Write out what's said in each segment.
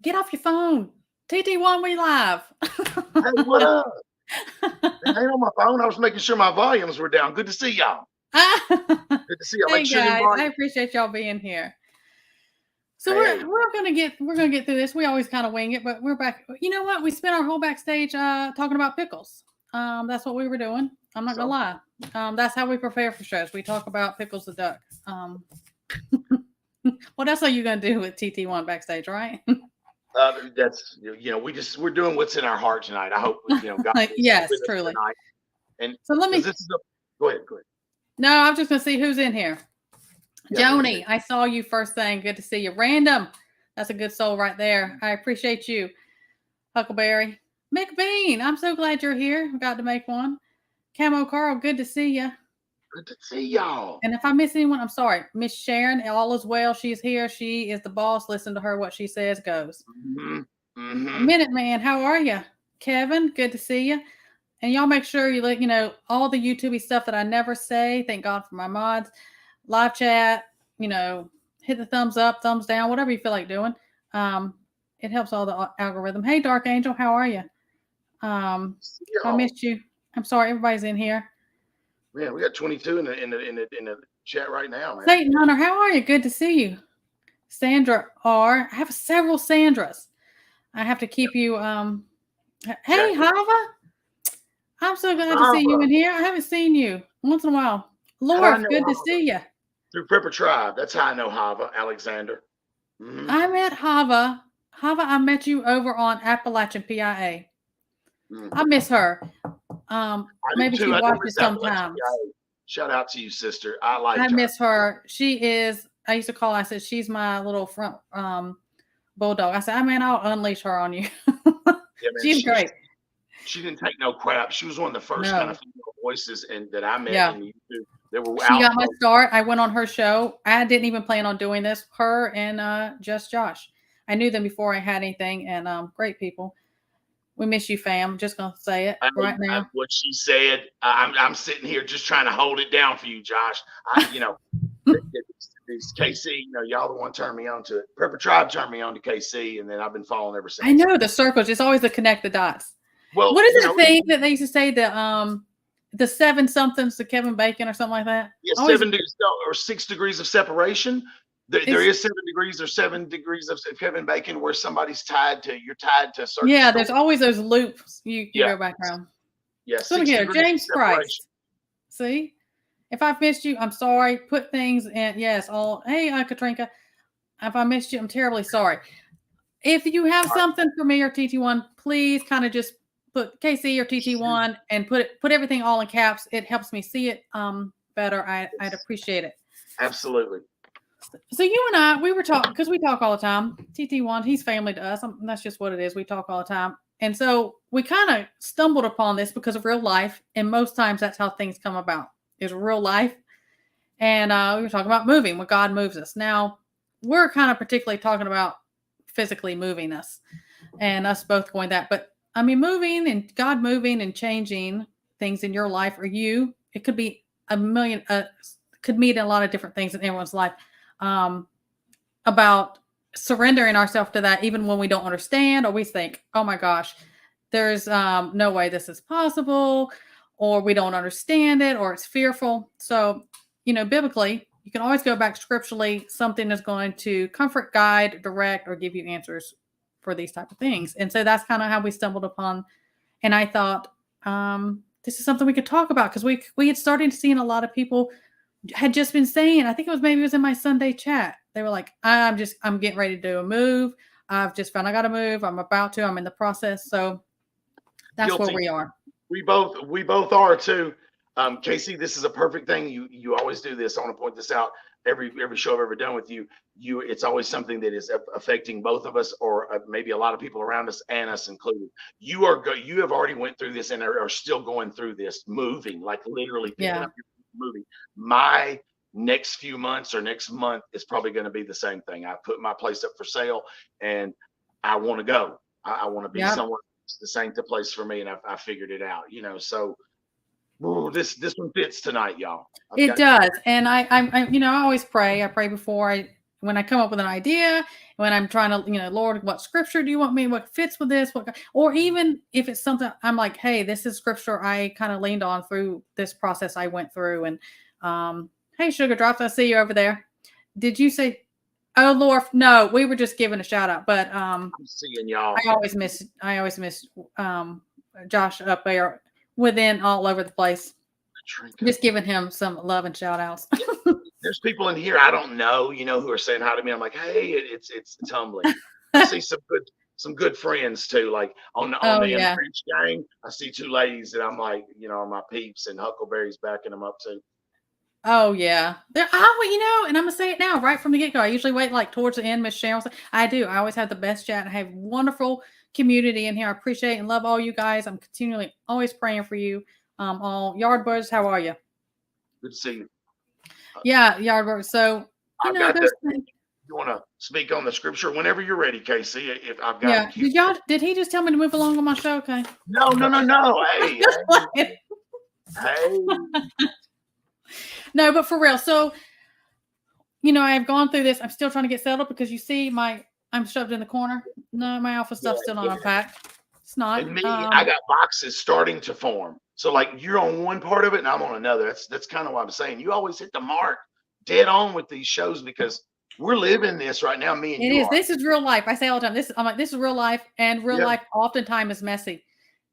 Get off your phone. TT1, we live. Hey, what up? Man, I ain't on my phone. I was making sure my volumes were down. Good to see y'all. Good to see y'all. Hey Make sure them guys, I volumes. appreciate y'all being here. So Hey, we're gonna get through this. We always kind of wing it, but we're back. You know what? We spent our whole backstage talking about pickles. That's what we were doing. I'm not gonna so lie. That's how we prepare for shows. We talk about pickles the duck. What else are you gonna do with TT1 backstage, right? that's we're doing what's in our heart tonight. I hope God is Yes, with us truly. tonight, and So let because me. this is a go ahead, go ahead. No, I'm just gonna see who's in here. Yeah, let me Joni, see. I saw you first thing. Good to see you. Random. That's a good soul right there. I appreciate you. Huckleberry. McBean, I'm so glad you're here. Got to make one. Camo Carl, good to see you. Good to see y'all. And if I miss anyone, I'm sorry. Miss Sharon, all is well. She's here. She is the boss. Listen to her. What she says goes. Mm-hmm. Mm-hmm. Minute Man, how are you? Kevin, good to see you. And y'all make sure you let all the YouTube stuff that I never say. Thank God for my mods. Live chat, hit the thumbs up, thumbs down, whatever you feel like doing. It helps all the algorithm. Hey, Dark Angel, how are you? See If I y'all. missed you, I'm sorry. Everybody's in here. Man, we got 22 in the chat right now, man. Satan Hunter, how are you? Good to see you. Sandra R. I have several Sandras. I have to keep you. Hey, Jackie, Hava. I'm so glad to see you Hava. in here. I haven't seen you once in a while. How do I Lord, know good to Hava? see you. Through Prepper Tribe. That's how I know Hava, Alexander. Mm-hmm. I met Hava. Hava, I met you over on Appalachian PIA. Mm. I miss her. I do Maybe too. she I do watches miss Appalachian sometimes. PIA. Shout out to you, sister. I I liked her. miss her. She is. I used to call. I said she's my little front bulldog. I said, I mean, I'll unleash her on you. Yeah, man. She's great. She didn't take no crap. She was one of the first kind of No, female voices and that I met yeah. in YouTube that were She got my outspoken. start. I went on her show. I didn't even plan on doing this. Her and Just Josh. I knew them before I had anything, and great people. We miss you, fam. Just gonna say it right now. What she said. I'm sitting here just trying to hold it down for you, Josh. These KC, y'all the one turned me on to it. Prepper Tribe turned me on to KC, and then I've been following ever I since. know the circles. It's always to connect the dots. Well, What is that thing that they used to say? The seven somethings to Kevin Bacon or something like that. Yeah, Always 7 degrees or 6 degrees of separation. There it's is 7 degrees or 7 degrees of Kevin Bacon where somebody's you're tied to a certain yeah. story. There's always those loops you Yeah, go back around. yeah, So look six here, degrees of James separation. Christ. See, if I've missed you, I'm sorry. Put things in. Yes. All. Hey, Katrinka. If I missed you, I'm terribly sorry. If you have All right, something for me or TT1, please kind of just put KC or TT1 and put everything all in caps. It helps me see it better. I'd appreciate it. absolutely. So you and I, we were talking because we talk all the time. TT1, he's family to us. That's just what it is. We talk all the time. And so we kind of stumbled upon this because of real life. And most times that's how things come about is real life. And we were talking about moving when God moves us. Now, we're kind of particularly talking about physically moving us and us both going that. But I mean, moving and God moving and changing things in your life or you, it could be a million, could mean a lot of different things in everyone's life. About surrendering ourselves to that, even when we don't understand or we think, oh my gosh, there's no way this is possible, or we don't understand it, or it's fearful. So, biblically, you can always go back scripturally. Something is going to comfort, guide, direct, or give you answers for these type of things. And so that's kind of how we stumbled upon. And I thought, this is something we could talk about because we had started seeing a lot of people had just been saying, I think it was in my Sunday chat. They were like, I'm getting ready to do a move. I've just found I got to move. I'm in the process. So that's where Guilty. we are. We both are too. Casey, this is a perfect thing. You always do this. I want to point this out. Every show I've ever done with you, it's always something that is affecting both of us, or maybe a lot of people around us, and us included. You have already went through this and are still going through this, moving, like literally picking Yeah. up your moving. My next few months or next month is probably going to be the same thing. I put my place up for sale, and I want to go. I want to be Yep. somewhere. This ain't the place for me, and I figured it out. So this one fits tonight, y'all. It does. And I always pray. I pray before when I come up with an idea, when I'm trying to, Lord, what scripture do you want me? What fits with this? Or even if it's something I'm like, hey, this is scripture I kind of leaned on through this process I went through. And hey, Sugar Drops, I see you over there. Did you say, oh Lord? No, we were just giving a shout out, but I'm seeing y'all. I always miss Josh up there within all over the place. Just giving him some love and shout outs. There's people in here I don't know, who are saying hi to me. I'm like, hey, it's humbling. I see some good friends too. Like on the French gang, I see two ladies that I'm like, my peeps, and Huckleberry's backing them up too. Oh yeah, and I'm gonna say it now, right from the get go. I usually wait like towards the end. Miss Sharon, I do. I always have the best chat. I have wonderful community in here. I appreciate and love all you guys. I'm continually always praying for you. All Yardbirds, how are you? Good to see you. Yeah, Yardbirds. So you want to speak on the scripture whenever you're ready, Casey? If I've got did he just tell me to move along on my show? Okay. No. Hey. Hey. No, but for real. So, I've gone through this. I'm still trying to get settled because you see I'm shoved in the corner. No, my alpha stuff's still not unpacked. It's not. And me, I got boxes starting to form. So like you're on one part of it and I'm on another. That's kind of what I'm saying. You always hit the mark dead on with these shows because we're living this right now. Me and you. This is real life. I say all the time. This is real life, and real life oftentimes is messy.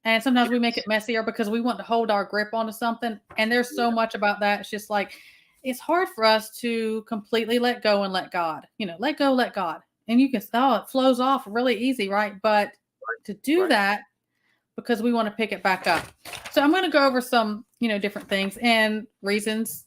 And sometimes we make it messier because we want to hold our grip onto something. And there's so much about that. It's just like, it's hard for us to completely let go and let God, let go, let God. And you can, it flows off really easy, right? But to do that, because we want to pick it back up. So I'm going to go over some, different things and reasons,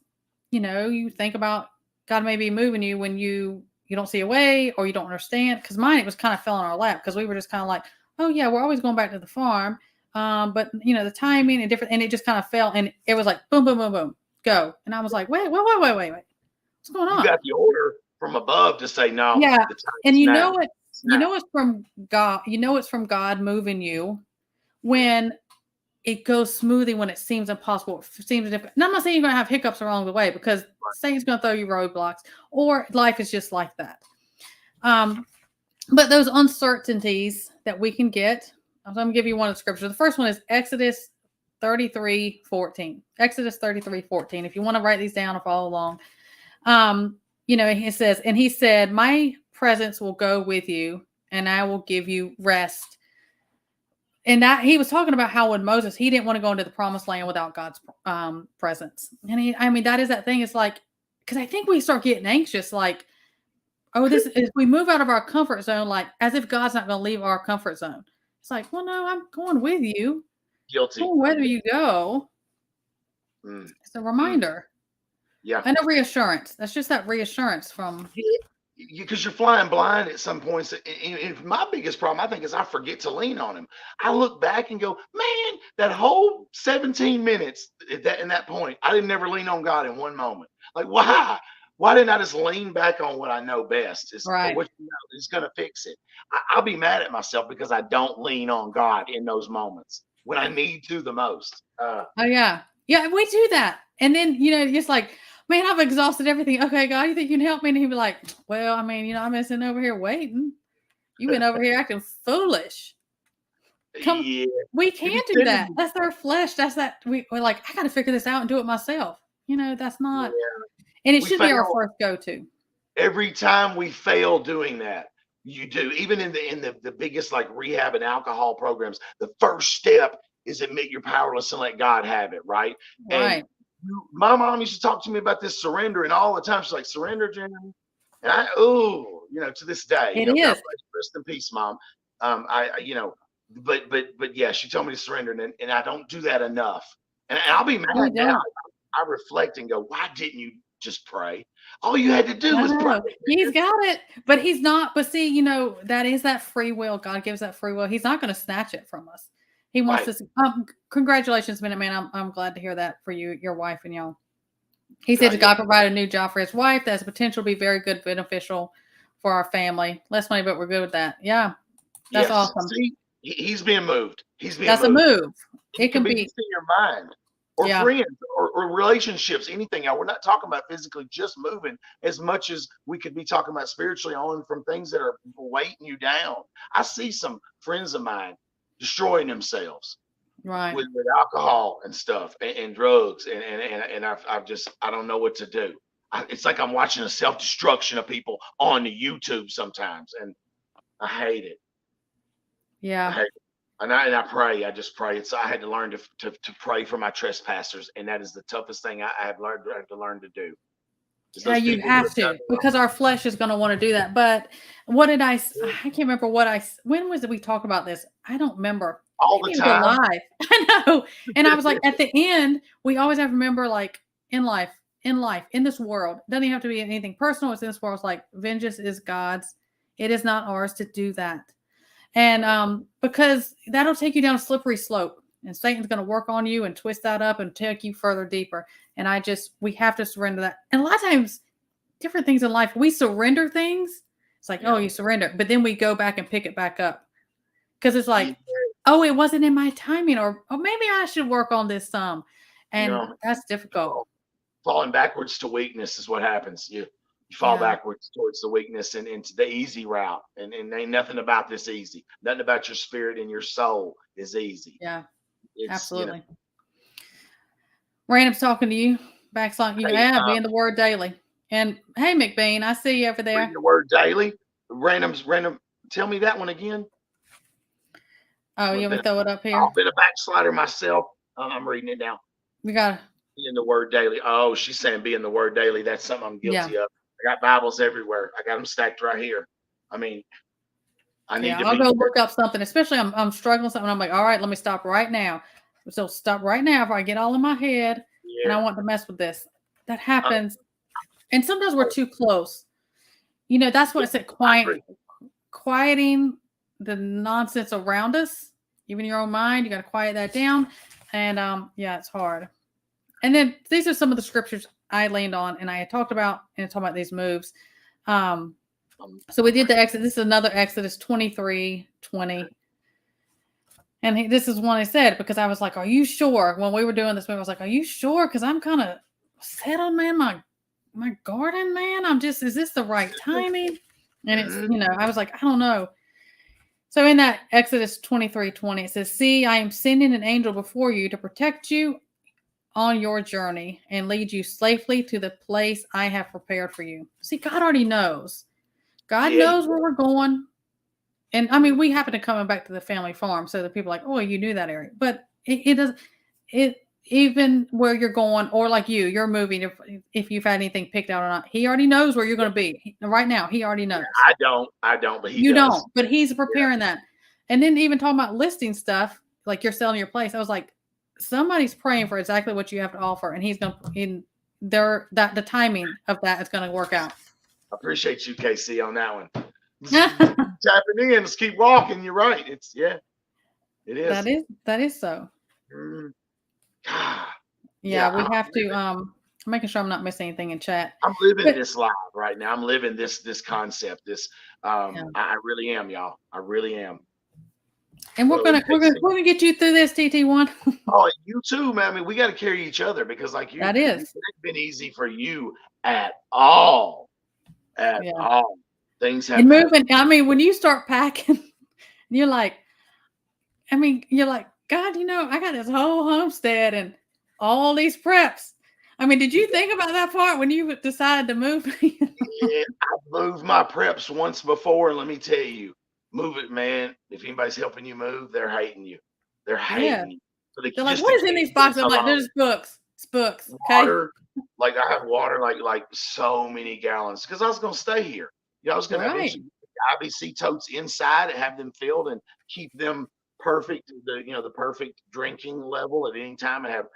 you think about God may be moving you when you don't see a way or you don't understand. Because mine, it was kind of fell in our lap because we were just kind of like, oh yeah, we're always going back to the farm. But the timing and different, and it just kind of fell, and it was like boom, boom, boom, boom, go. And I was like, wait, what's going on? You got the order from above to say no. Yeah, and it's from God. It's from God moving you when it goes smoothly, when it seems impossible, it seems different. And I'm not saying you're going to have hiccups along the way because Satan's going to throw you roadblocks, or life is just like that. But those uncertainties that we can get. I'm going to give you one of the scriptures. The first one is Exodus 33:14. Exodus 33:14. If you want to write these down or follow along, it says, and he said, my presence will go with you and I will give you rest. And that he was talking about how when Moses, he didn't want to go into the promised land without God's presence. And that is that thing. It's like, because I think we start getting anxious, like, if we move out of our comfort zone, like as if God's not going to leave our comfort zone. It's like, well, no, I'm going with you. Guilty. Wherever you go. It's a reminder. Yeah. And a reassurance. That's just that reassurance from. Because you're flying blind at some points. And my biggest problem, I think, is I forget to lean on him. I look back and go, man, that whole 17 minutes in that point, I didn't never lean on God in one moment. Like, why? Why didn't I just lean back on what I know best? Right. What is going to fix it. I'll be mad at myself because I don't lean on God in those moments when I need to the most. Oh, yeah. Yeah, we do that. And then, just like, man, I've exhausted everything. Okay, God, you think you can help me? And he'd be like, well, I'm been sitting over here waiting. You've been over here acting foolish. We can't do that. That's our flesh. That's that. We're like, I got to figure this out and do it myself. That's not. Yeah. And it should be our first go-to. Every time we fail doing that, you do. Even in the biggest like rehab and alcohol programs, the first step is admit you're powerless and let God have it, right? Right. And my mom used to talk to me about this surrender, and all the time she's like, surrender, Jeremy. And to this day, it is. Rest in peace, Mom. But yeah, she told me to surrender, and I don't do that enough. And I'll be mad now. I reflect and go, why didn't you just pray? All you had to do was pray. He's got it, but he's not. But see, that is that free will. God gives that free will. He's not going to snatch it from us. He wants us. Congratulations, Minuteman. I'm glad to hear that for you, your wife, and y'all. He said God provided a new job for his wife that has potential to be very good, beneficial for our family. Less money, but we're good with that. Yeah, that's awesome. See, he's being moved. That's a move. It can be in your mind. or Yeah. friends or relationships, anything. Now, we're not talking about physically just moving as much as we could be talking about spiritually on from things that are weighting you down. I see some friends of mine destroying themselves Right. with alcohol and stuff and drugs. And I don't know what to do. It's like I'm watching a self-destruction of people on the YouTube sometimes. And I hate it. I Yeah. hate it. And I pray. I just pray. I had to learn to pray for my trespassers, and that is the toughest thing I have learned. I have to learn to do. Yeah, you have to, because our flesh is going to want to do that. But what did I can't remember when was it we talked about this? I don't remember. All the time. Live. I know. And I was like, at the end, we always have to remember, like, in life, in this world, doesn't even have to be anything personal. It's in this world. It's like, vengeance is God's. It is not ours to do that. And because that'll take you down a slippery slope, and Satan's going to work on you and twist that up and take you further deeper. And we have to surrender that. And a lot of times, different things in life, we surrender things. It's like, oh, you surrender. But then we go back and pick it back up. Because it's like, oh, it wasn't in my timing, or maybe I should work on this some. And that's difficult. Falling backwards to weakness is what happens. You fall backwards towards the weakness and into the easy route. And ain't nothing about this easy. Nothing about your spirit and your soul is easy. Yeah, absolutely. Random's talking to you. Backslide. Be in the Word daily. And hey, McBean, I see you over there. Reading the Word daily. Random. Tell me that one again. Oh, you want me to throw it up here? I've been a backslider myself. I'm reading it now. We got to be in the Word daily. Oh, she's saying be in the Word daily. That's something I'm guilty of. I got Bibles everywhere. I got them stacked right here. I mean, I need to I'll go look up something, especially I'm struggling something. I'm like, all right, let me stop right now. So stop right now before I get all in my head and I want to mess with this. That happens. And sometimes we're too close. That's what I said, quieting the nonsense around us, even your own mind. You got to quiet that down. And it's hard. And then these are some of the scriptures I leaned on and I had talked about, and talking about these moves. So we did the Exodus. This is another Exodus 23:20. And this is one I said, because I was like, are you sure? When we were doing this move, I was like, are you sure? Because I'm kind of settled, man. My garden, man. Is this the right timing? And it's, I was like, I don't know. So in that Exodus 23:20, it says, see, I am sending an angel before you to protect you on your journey and lead you safely to the place I have prepared for you. See, God already knows. God knows where we're going. And I mean, we happen to come back to the family farm, so that people are like, oh, you knew that area. But it doesn't, even where you're going, or like you're moving, if you've had anything picked out or not, he already knows where you're going to be. Right now, he already knows. I don't, but you don't, but he's preparing that. And then even talking about listing stuff, like you're selling your place, I was like, somebody's praying for exactly what you have to offer, and he's going to, the timing of that is going to work out. I appreciate you, KC, on that one. Tapping in, let's keep walking. You're right. It is. That is so. We have to. I'm making sure I'm not missing anything in chat. I'm living this live right now. I'm living this concept. I really am, y'all. I really am. And we're gonna get you through this, TT1. Oh, you too, man. I mean, we got to carry each other, because it hasn't been easy for you at all. At all. Things have moving. I mean, when you start packing, you're like, God, I got this whole homestead and all these preps. I mean, did you think about that part when you decided to move? I've moved my preps once before, and let me tell you, move it, man. If anybody's helping you move, they're hating you. They're hating you. So they're like, what is in these boxes? I'm like, there's books. It's books. Okay. Water, like I have water, like so many gallons, because I was gonna stay here. I was gonna have IBC totes inside and have them filled and keep them perfect, the perfect drinking level at any time, and have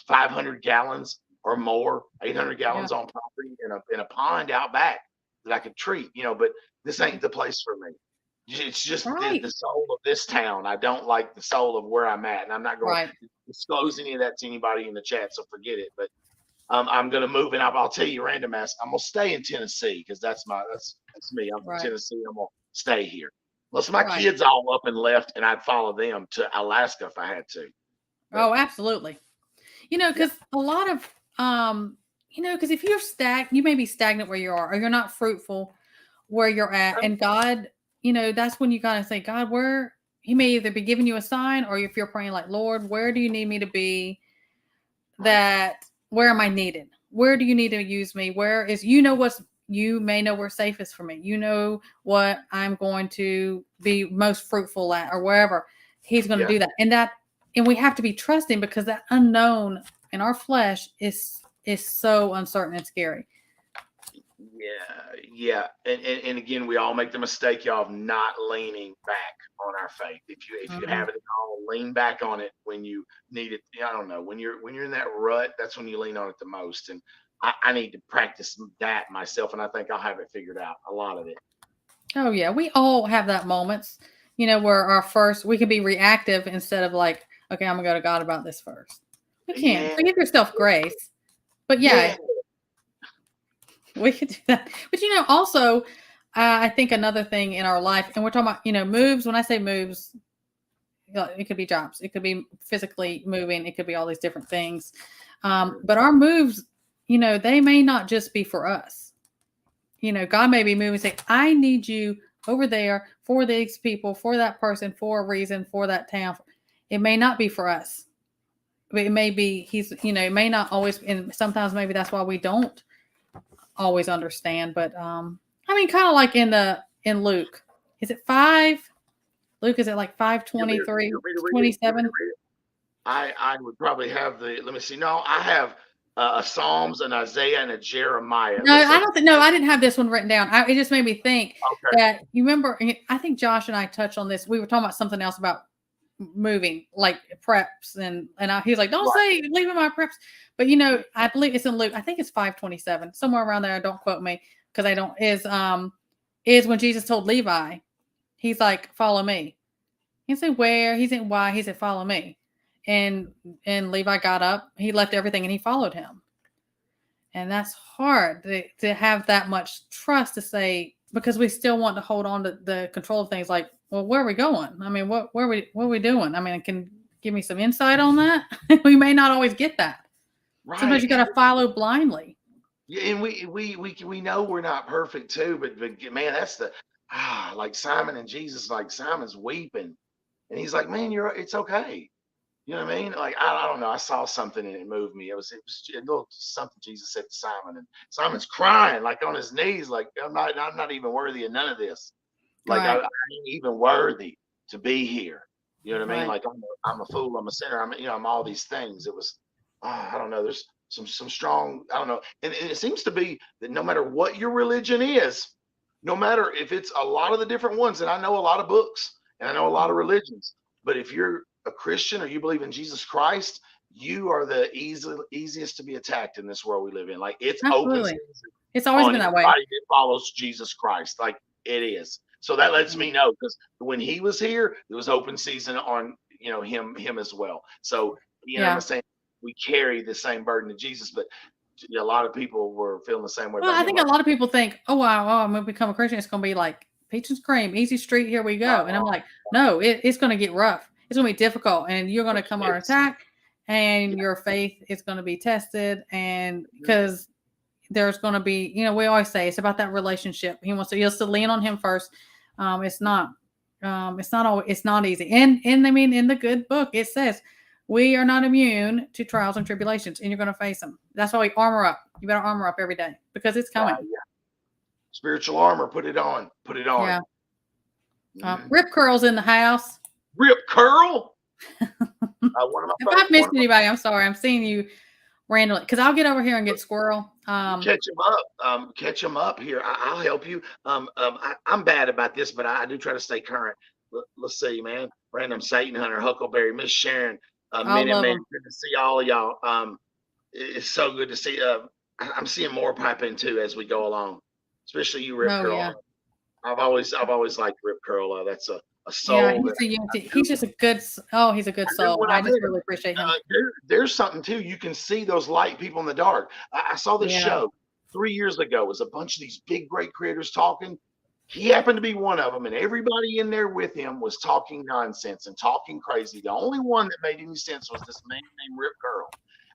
500 gallons or more, 800 gallons on property in a pond out back that I could treat, but this ain't the place for me. It's just the soul of this town. I don't like the soul of where I'm at, and I'm not going to disclose any of that to anybody in the chat, so forget it. But I'm going to move, and I'll tell you, random ass, I'm going to stay in Tennessee, because that's me. I'm from Tennessee. I'm going to stay here. Unless my kids all up and left, and I'd follow them to Alaska if I had to. Oh, absolutely. Because a lot of because if you're you may be stagnant where you are, or you're not fruitful where you're at, and God, that's when you gotta say, God, where He may either be giving you a sign, or if you're praying like, Lord, where do you need me to be? Where am I needed? Where do you need to use me? Where is you may know where safest for me. You know what I'm going to be most fruitful at, or wherever He's going to do that. And we have to be trusting, because that unknown in our flesh is so uncertain and scary. Yeah. And again, we all make the mistake, y'all, of not leaning back on our faith. If you have it at all, lean back on it when you need it. I don't know, when you're in that rut, that's when you lean on it the most. And I need to practice that myself, and I think I'll have it figured out, a lot of it. Oh yeah, we all have that moments, where we can be reactive instead of like, okay, I'm gonna go to God about this first. You can't. So give yourself grace. But we could do that. But also, I think another thing in our life, and we're talking about, moves. When I say moves, it could be jobs, it could be physically moving, it could be all these different things. But our moves, they may not just be for us. God may be moving and say, I need you over there for these people, for that person, for a reason, for that town. It may not be for us. But it may be it may not always, and sometimes maybe that's why we don't always understand. But kind of like in Luke, is it 5? Luke, is it like 5:23, 27? I would probably have let me see. No, I have a Psalms, an Isaiah, and a Jeremiah. No, I don't think. No, I didn't have this one written down. It just made me think that you remember. I think Josh and I touched on this. We were talking about something else about moving, like preps, and he was like, "Don't say leaving my preps," but I believe it's in Luke. I think it's 5:27, somewhere around there. Don't quote me, because I don't. Is when Jesus told Levi, He's like, "Follow me." He didn't say where. He said why. He said, "Follow me." And Levi got up. He left everything and he followed him. And that's hard to have that much trust to say, because we still want to hold on to the control of things. Like, well, where are we going? I mean, what are we doing? I mean, can give me some insight on that? We may not always get that. Right. Sometimes you got to follow blindly. Yeah, and we know we're not perfect too, but man, that's like Simon and Jesus. Like, Simon's weeping, and He's like, "Man, it's okay." You know what I mean? Like, I don't know. I saw something and it moved me. It was a little something Jesus said to Simon, and Simon's crying, like on his knees, like, I'm not even worthy of none of this. Like, I ain't even worthy to be here. You know what I mean? Like, I'm a fool. I'm a sinner. I'm all these things. It was, I don't know. There's some strong, I don't know. And it seems to be that no matter what your religion is, no matter if it's a lot of the different ones, and I know a lot of books and I know a lot of religions, but if you're a Christian or you believe in Jesus Christ, you are the easiest to be attacked in this world we live in. Like, it's open season. It's always been that way. Everybody that follows Jesus Christ, like, it is. So that lets me know, because when He was here, it was open season on him as well. So I'm saying we carry the same burden of Jesus, but a lot of people were feeling the same way. Well, I think a lot of people think, oh wow, I'm gonna become a Christian, it's gonna be like peaches and cream, easy street, here we go. And I'm like, no, it's gonna get rough. It's going to be difficult, and you're going to come under attack, and your faith is going to be tested. And because there's going to be, we always say it's about that relationship. He wants to lean on Him first. It's not easy. And I mean, in the good book, it says we are not immune to trials and tribulations, and you're going to face them. That's why we armor up. You better armor up every day, because it's coming. Spiritual armor, put it on. Yeah. Rip Curl's in the house. Rip Curl. If I've missed anybody, I'm sorry. I'm seeing you randomly, because I'll get over here and get Squirrel. Catch him up here. I'll help you. I'm bad about this, but I do try to stay current. Let's see, man. Random Satan Hunter, Huckleberry, Miss Sharon, Minuteman. Good to see all of y'all. It's so good to see. I'm seeing more pipe in too as we go along, especially you, Rip Curl. Yeah. I've always liked Rip Curl. That's a soul. Yeah, he's just a good. He's a good soul. I just really appreciate him. There's something too. You can see those light people in the dark. I saw this show 3 years ago. It was a bunch of these big, great creators talking. He happened to be one of them, and everybody in there with him was talking nonsense and talking crazy. The only one that made any sense was this man named Rip Curl.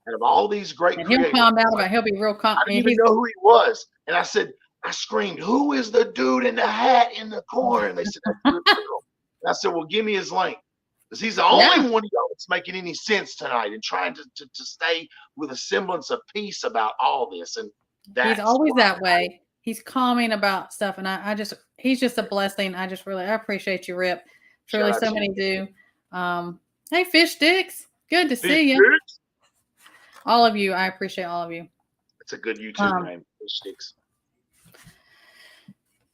out of all these great And he'll creators, calm down about. He'll be real calm. I didn't even know who he was. And I screamed, "Who is the dude in the hat in the corner?" And they said, "That's Rip Little." And I said, "Well, give me his link." Because he's the only one of y'all that's making any sense tonight and trying to stay with a semblance of peace about all this. And he's always that way. He's calming about stuff. And he's just a blessing. I appreciate you, Rip. Truly, so many do. Hey, Fish Sticks. Good to see you. All of you. I appreciate all of you. It's a good YouTube name, Fish Sticks.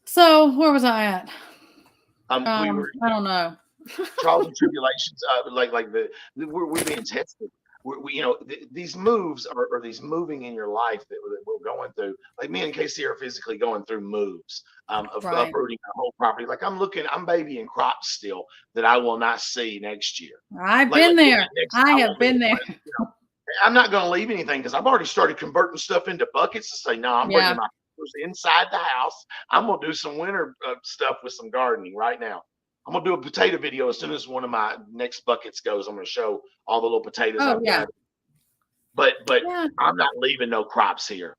So where was I at? We were, I don't know. Trials and tribulations, we're being tested. These moves or these moving in your life that we're going through. Like me and Casey are physically going through moves of uprooting our whole property. Like I'm babying crops still that I will not see next year. I've been there. I have been there. I'm not going to leave anything because I've already started converting stuff into buckets to say, no, I'm bringing my inside the house. I'm going to do some winter stuff with some gardening right now. I'm going to do a potato video as soon as one of my next buckets goes. I'm going to show all the little potatoes I've got. But I'm not leaving no crops here.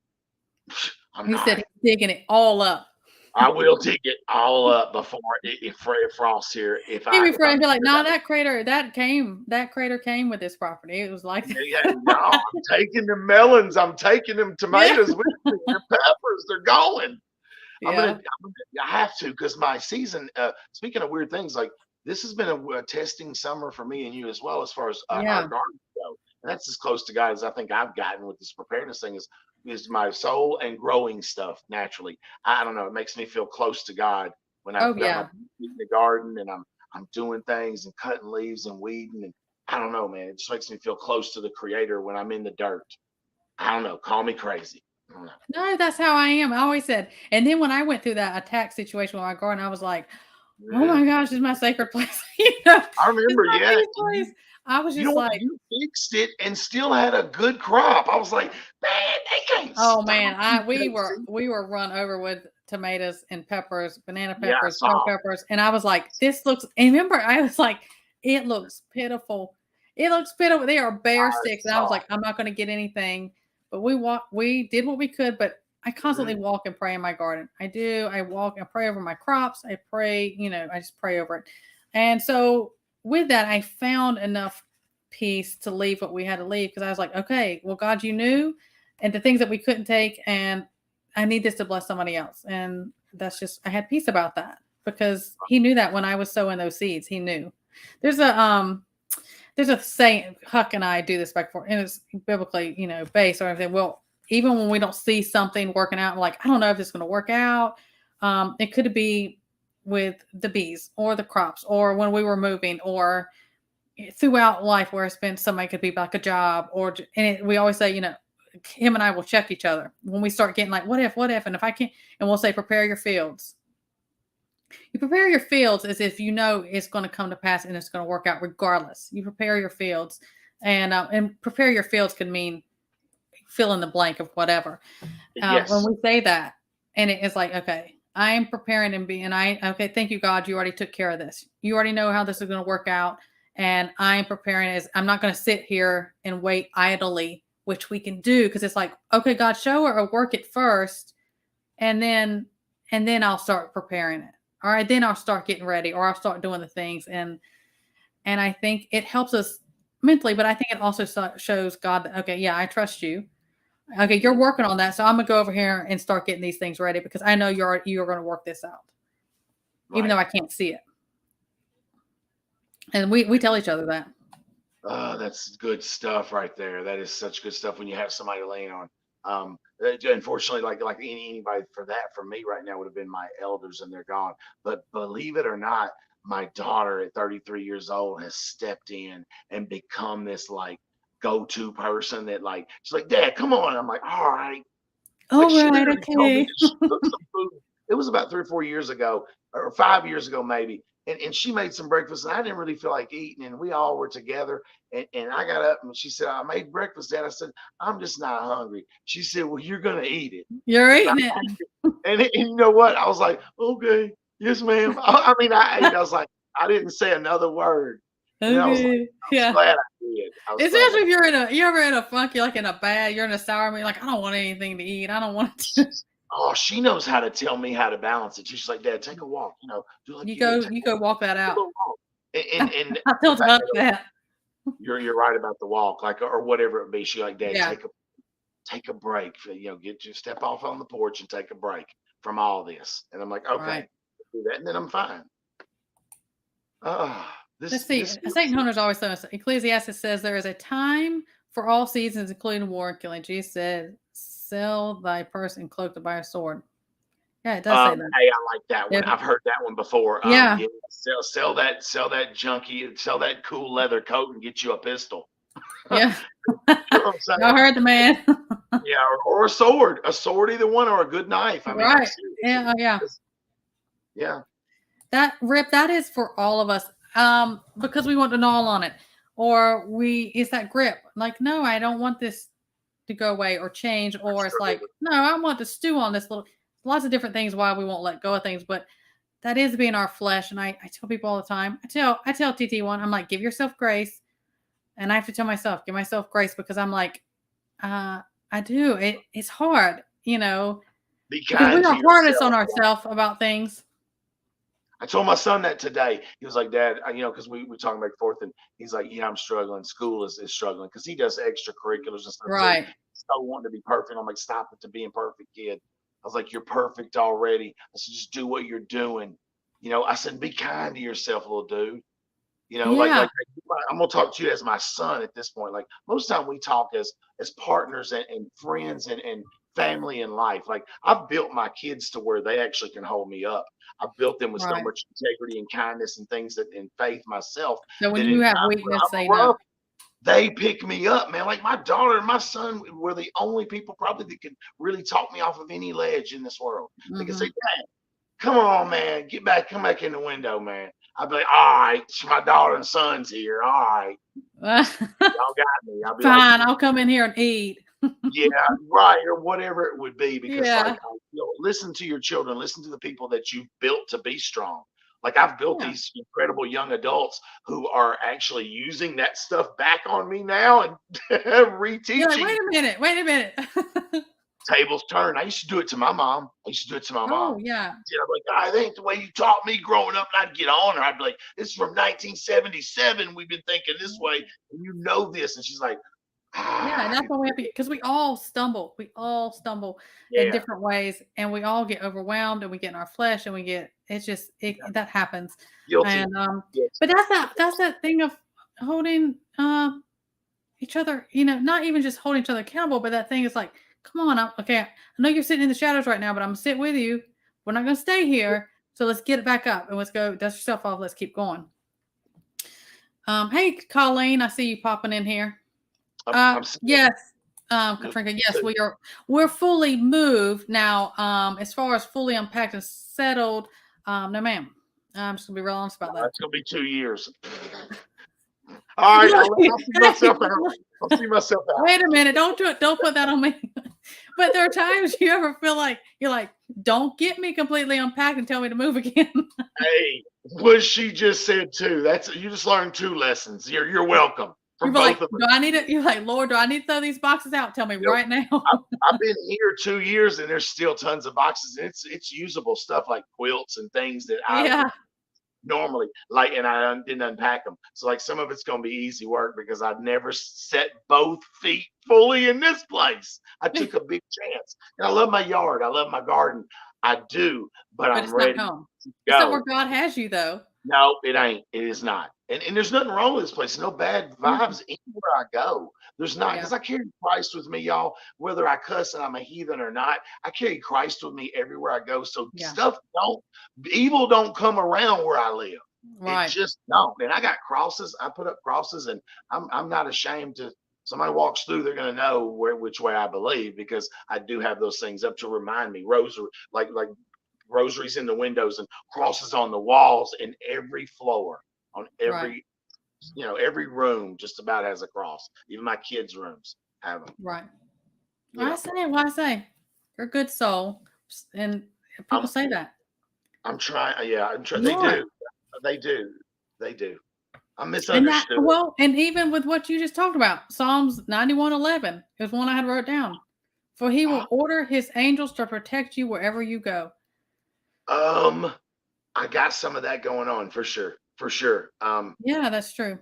He said he's digging it all up. I will dig it all up before it frosts here. I'd be like, no, that crater came with this property. It was like I'm taking the melons, I'm taking them tomatoes with me, the peppers, they're going. I have to, because my season, speaking of weird things, like this has been a testing summer for me and you as well, as far as our garden go. And that's as close to God as I think I've gotten with this preparedness thing is my soul and growing stuff naturally. I don't know. It makes me feel close to God when I'm in the garden and I'm doing things and cutting leaves and weeding. And I don't know, man. It just makes me feel close to the Creator when I'm in the dirt. I don't know. Call me crazy. No, that's how I am. I always said. And then when I went through that attack situation with my garden, I was like, oh my gosh, this is my sacred place. I remember, I was just like, you fixed it and still had a good crop. I was like, man, they can't. Oh man, we were run over with tomatoes and peppers, banana peppers, bell peppers, and I was like, this looks. And remember, I was like, it looks pitiful. It looks pitiful. They are bare sticks, and I was like, I'm not going to get anything. But we did what we could. But I constantly walk and pray in my garden. I do. I walk and pray over my crops. I pray. I just pray over it. And so with that, I found enough peace to leave what we had to leave, because I was like, okay, well, God, you knew, and the things that we couldn't take, and I need this to bless somebody else. And that's just, I had peace about that, because he knew that when I was sowing those seeds, he knew. There's a saying, Huck and I do this back and forth, and it's biblically, based or everything. Well, even when we don't see something working out, we're like, I don't know if it's going to work out. It could be with the bees or the crops, or when we were moving, or throughout life where it's been, somebody could be like a job, we always say, him and I will check each other when we start getting like, what if, and if I can't, and we'll say, prepare your fields. You prepare your fields as if it's going to come to pass and it's going to work out regardless. You prepare your fields, and prepare your fields can mean fill in the blank of whatever. When we say that, and it's like, okay, I am preparing okay, thank you, God, you already took care of this. You already know how this is going to work out, and I'm preparing I'm not going to sit here and wait idly, which we can do, because it's like, okay, God, show her or work it first, and then I'll start preparing it. All right, then I'll start getting ready, or I'll start doing the things. And I think it helps us mentally, but I think it also shows God that, okay, yeah, I trust you. Okay, you're working on that. So I'm going to go over here and start getting these things ready, because I know you're going to work this out, even though I can't see it. And we tell each other that. That's good stuff right there. That is such good stuff when you have somebody to lean on. Unfortunately, like anybody for me right now would have been my elders, and they're gone. But believe it or not, my daughter at 33 years old has stepped in and become this like go-to person that like, she's like, Dad, come on. I'm like, all right. Okay. It was about 3 or 4 years ago, or 5 years ago, maybe. And she made some breakfast, and I didn't really feel like eating, and we all were together. And I got up, and she said, I made breakfast, Dad. I said, I'm just not hungry. She said, well, you're going to eat it. You're eating it. And you know what? I was like, okay, yes, ma'am. I ate. I was like, I didn't say another word. And I was like, Okay. Yeah. glad I did. I was glad. Especially if you're ever in a funky, like in a bad, you're in a sour mood, like I don't want anything to eat. I don't want to. Oh, she knows how to tell me how to balance it. She's like, Dad, take a walk. Do like You you do. go, Take you go walk that a out. little walk. And I the told fact Huck that that. you're right about the walk, like or whatever it be. She like, Dad, Yeah. take a break. Get you step off on the porch and take a break from all this. And I'm like, okay, Right. do that, and then I'm fine. Let's This see. this Satan hunters always say this. Ecclesiastes says there is a time for all seasons, including war and killing. Jesus said, "Sell thy purse and cloak to buy a sword." Yeah, it does say that. Hey, I like that one. Yeah. I've heard that one before. Yeah. Yeah, sell that junkie, sell that cool leather coat and get you a pistol. Yeah. You know what I'm saying? Y'all heard the man. Yeah, or a sword, either one, or a good knife. I mean, Right. seriously. Yeah. Yeah. Yeah. That is for all of us. Because we want to gnaw on it. Or it's that grip. Like, no, I don't want this to go away or change. Or it's like, no, I want to stew on this lots of different things why we won't let go of things. But that is being our flesh. And I tell people all the time, I tell TT1, I'm like, give yourself grace. And I have to tell myself, give myself grace, because I'm like, I do. It's hard, Be because kind we to are hardest on yourself. ourselves about things. I told my son that today. He was like, Dad, because we talking back and forth, and he's like, yeah, I'm struggling. School is struggling because he does extracurriculars and stuff Right. too. So wanting to be perfect. I'm like, stop it to being perfect, kid. I was like, you're perfect already. I said, just do what you're doing. I said, be kind to yourself, little dude. Like Yeah. I'm gonna talk to you as my son at this point. Like most of the time we talk as partners and friends and family in life. Like I've built my kids to where they actually can hold me up. I've built them with so Right. much integrity and kindness and things that in faith myself So when that you in have times where weakness, I'm they know. rough, they pick me up, man. Like my daughter and my son were the only people probably that could really talk me off of any ledge in this world. They could say, Dad, come on, man, come back in the window, man. I'd be like, all right, my daughter and son's here. All right, y'all got me. I'll be like, Fine, I'll come in here and eat. yeah, right, or whatever it would be. Because Yeah. listen to your children, listen to the people that you've built to be strong. Like I've built Yeah. these incredible young adults who are actually using that stuff back on me now and reteaching. You're like, wait a minute. Tables turn. I used to do it to my mom. Oh, yeah. I'm like, I think the way you taught me growing up, and I'd get on her. I'd be like, this is from 1977. We've been thinking this way, and you know this. And she's like, Yeah, and that's why we have to, because we all stumble. We all stumble in yeah, different ways, and we all get overwhelmed, and we get in our flesh, and that happens. guilty. And Yes. but that's that thing of holding each other, not even just holding each other accountable, but that thing is like, come on, okay, I know you're sitting in the shadows right now, but I'm gonna sit with you. We're not gonna stay here, so let's get it back up and let's go. Dust yourself off. Let's keep going. Hey, Colleen, I see you popping in here. Yes, Katrina, yes, we're fully moved now. As far as fully unpacked and settled, no, ma'am. I'm just gonna be real honest about that. It's gonna be 2 years. All right, I'll see myself out. I'll see myself out. Wait a minute, don't do it. Don't put that on me. But there are times you ever feel like you're like, don't get me completely unpacked and tell me to move again. Hey, what she just said too. You just learned 2 lessons. You're welcome. You're like, do I need it? You're like, Lord, do I need to throw these boxes out? Tell me right now. I've been here 2 years and there's still tons of boxes. It's usable stuff like quilts and things that I normally like, and I didn't unpack them. So like some of it's gonna be easy work because I've never set both feet fully in this place. I took a big chance, and I love my yard. I love my garden. I do, but I'm it's ready not home. to go. It's not where God has you, though. No, it ain't. It is not. And there's nothing wrong with this place. No bad vibes anywhere I go. There's not, because I carry Christ with me, y'all. Whether I cuss and I'm a heathen or not, I carry Christ with me everywhere I go. So evil don't come around where I live. Right. It just don't. And I got crosses. I put up crosses, and I'm not ashamed to. Somebody walks through, they're gonna know which way I believe, because I do have those things up to remind me. Rosary, like rosaries in the windows and crosses on the walls in every floor, on every every room just about has a cross. Even my kids' rooms have them. Right. I say you're a good soul, and people say that. I'm trying. Yeah, I'm trying. They do. I'm And that, misunderstood. well, and even with what you just talked about, Psalms 91:11 is one I had wrote down. For he will order his angels to protect you wherever you go. I got some of that going on for sure. For sure. Yeah, that's true.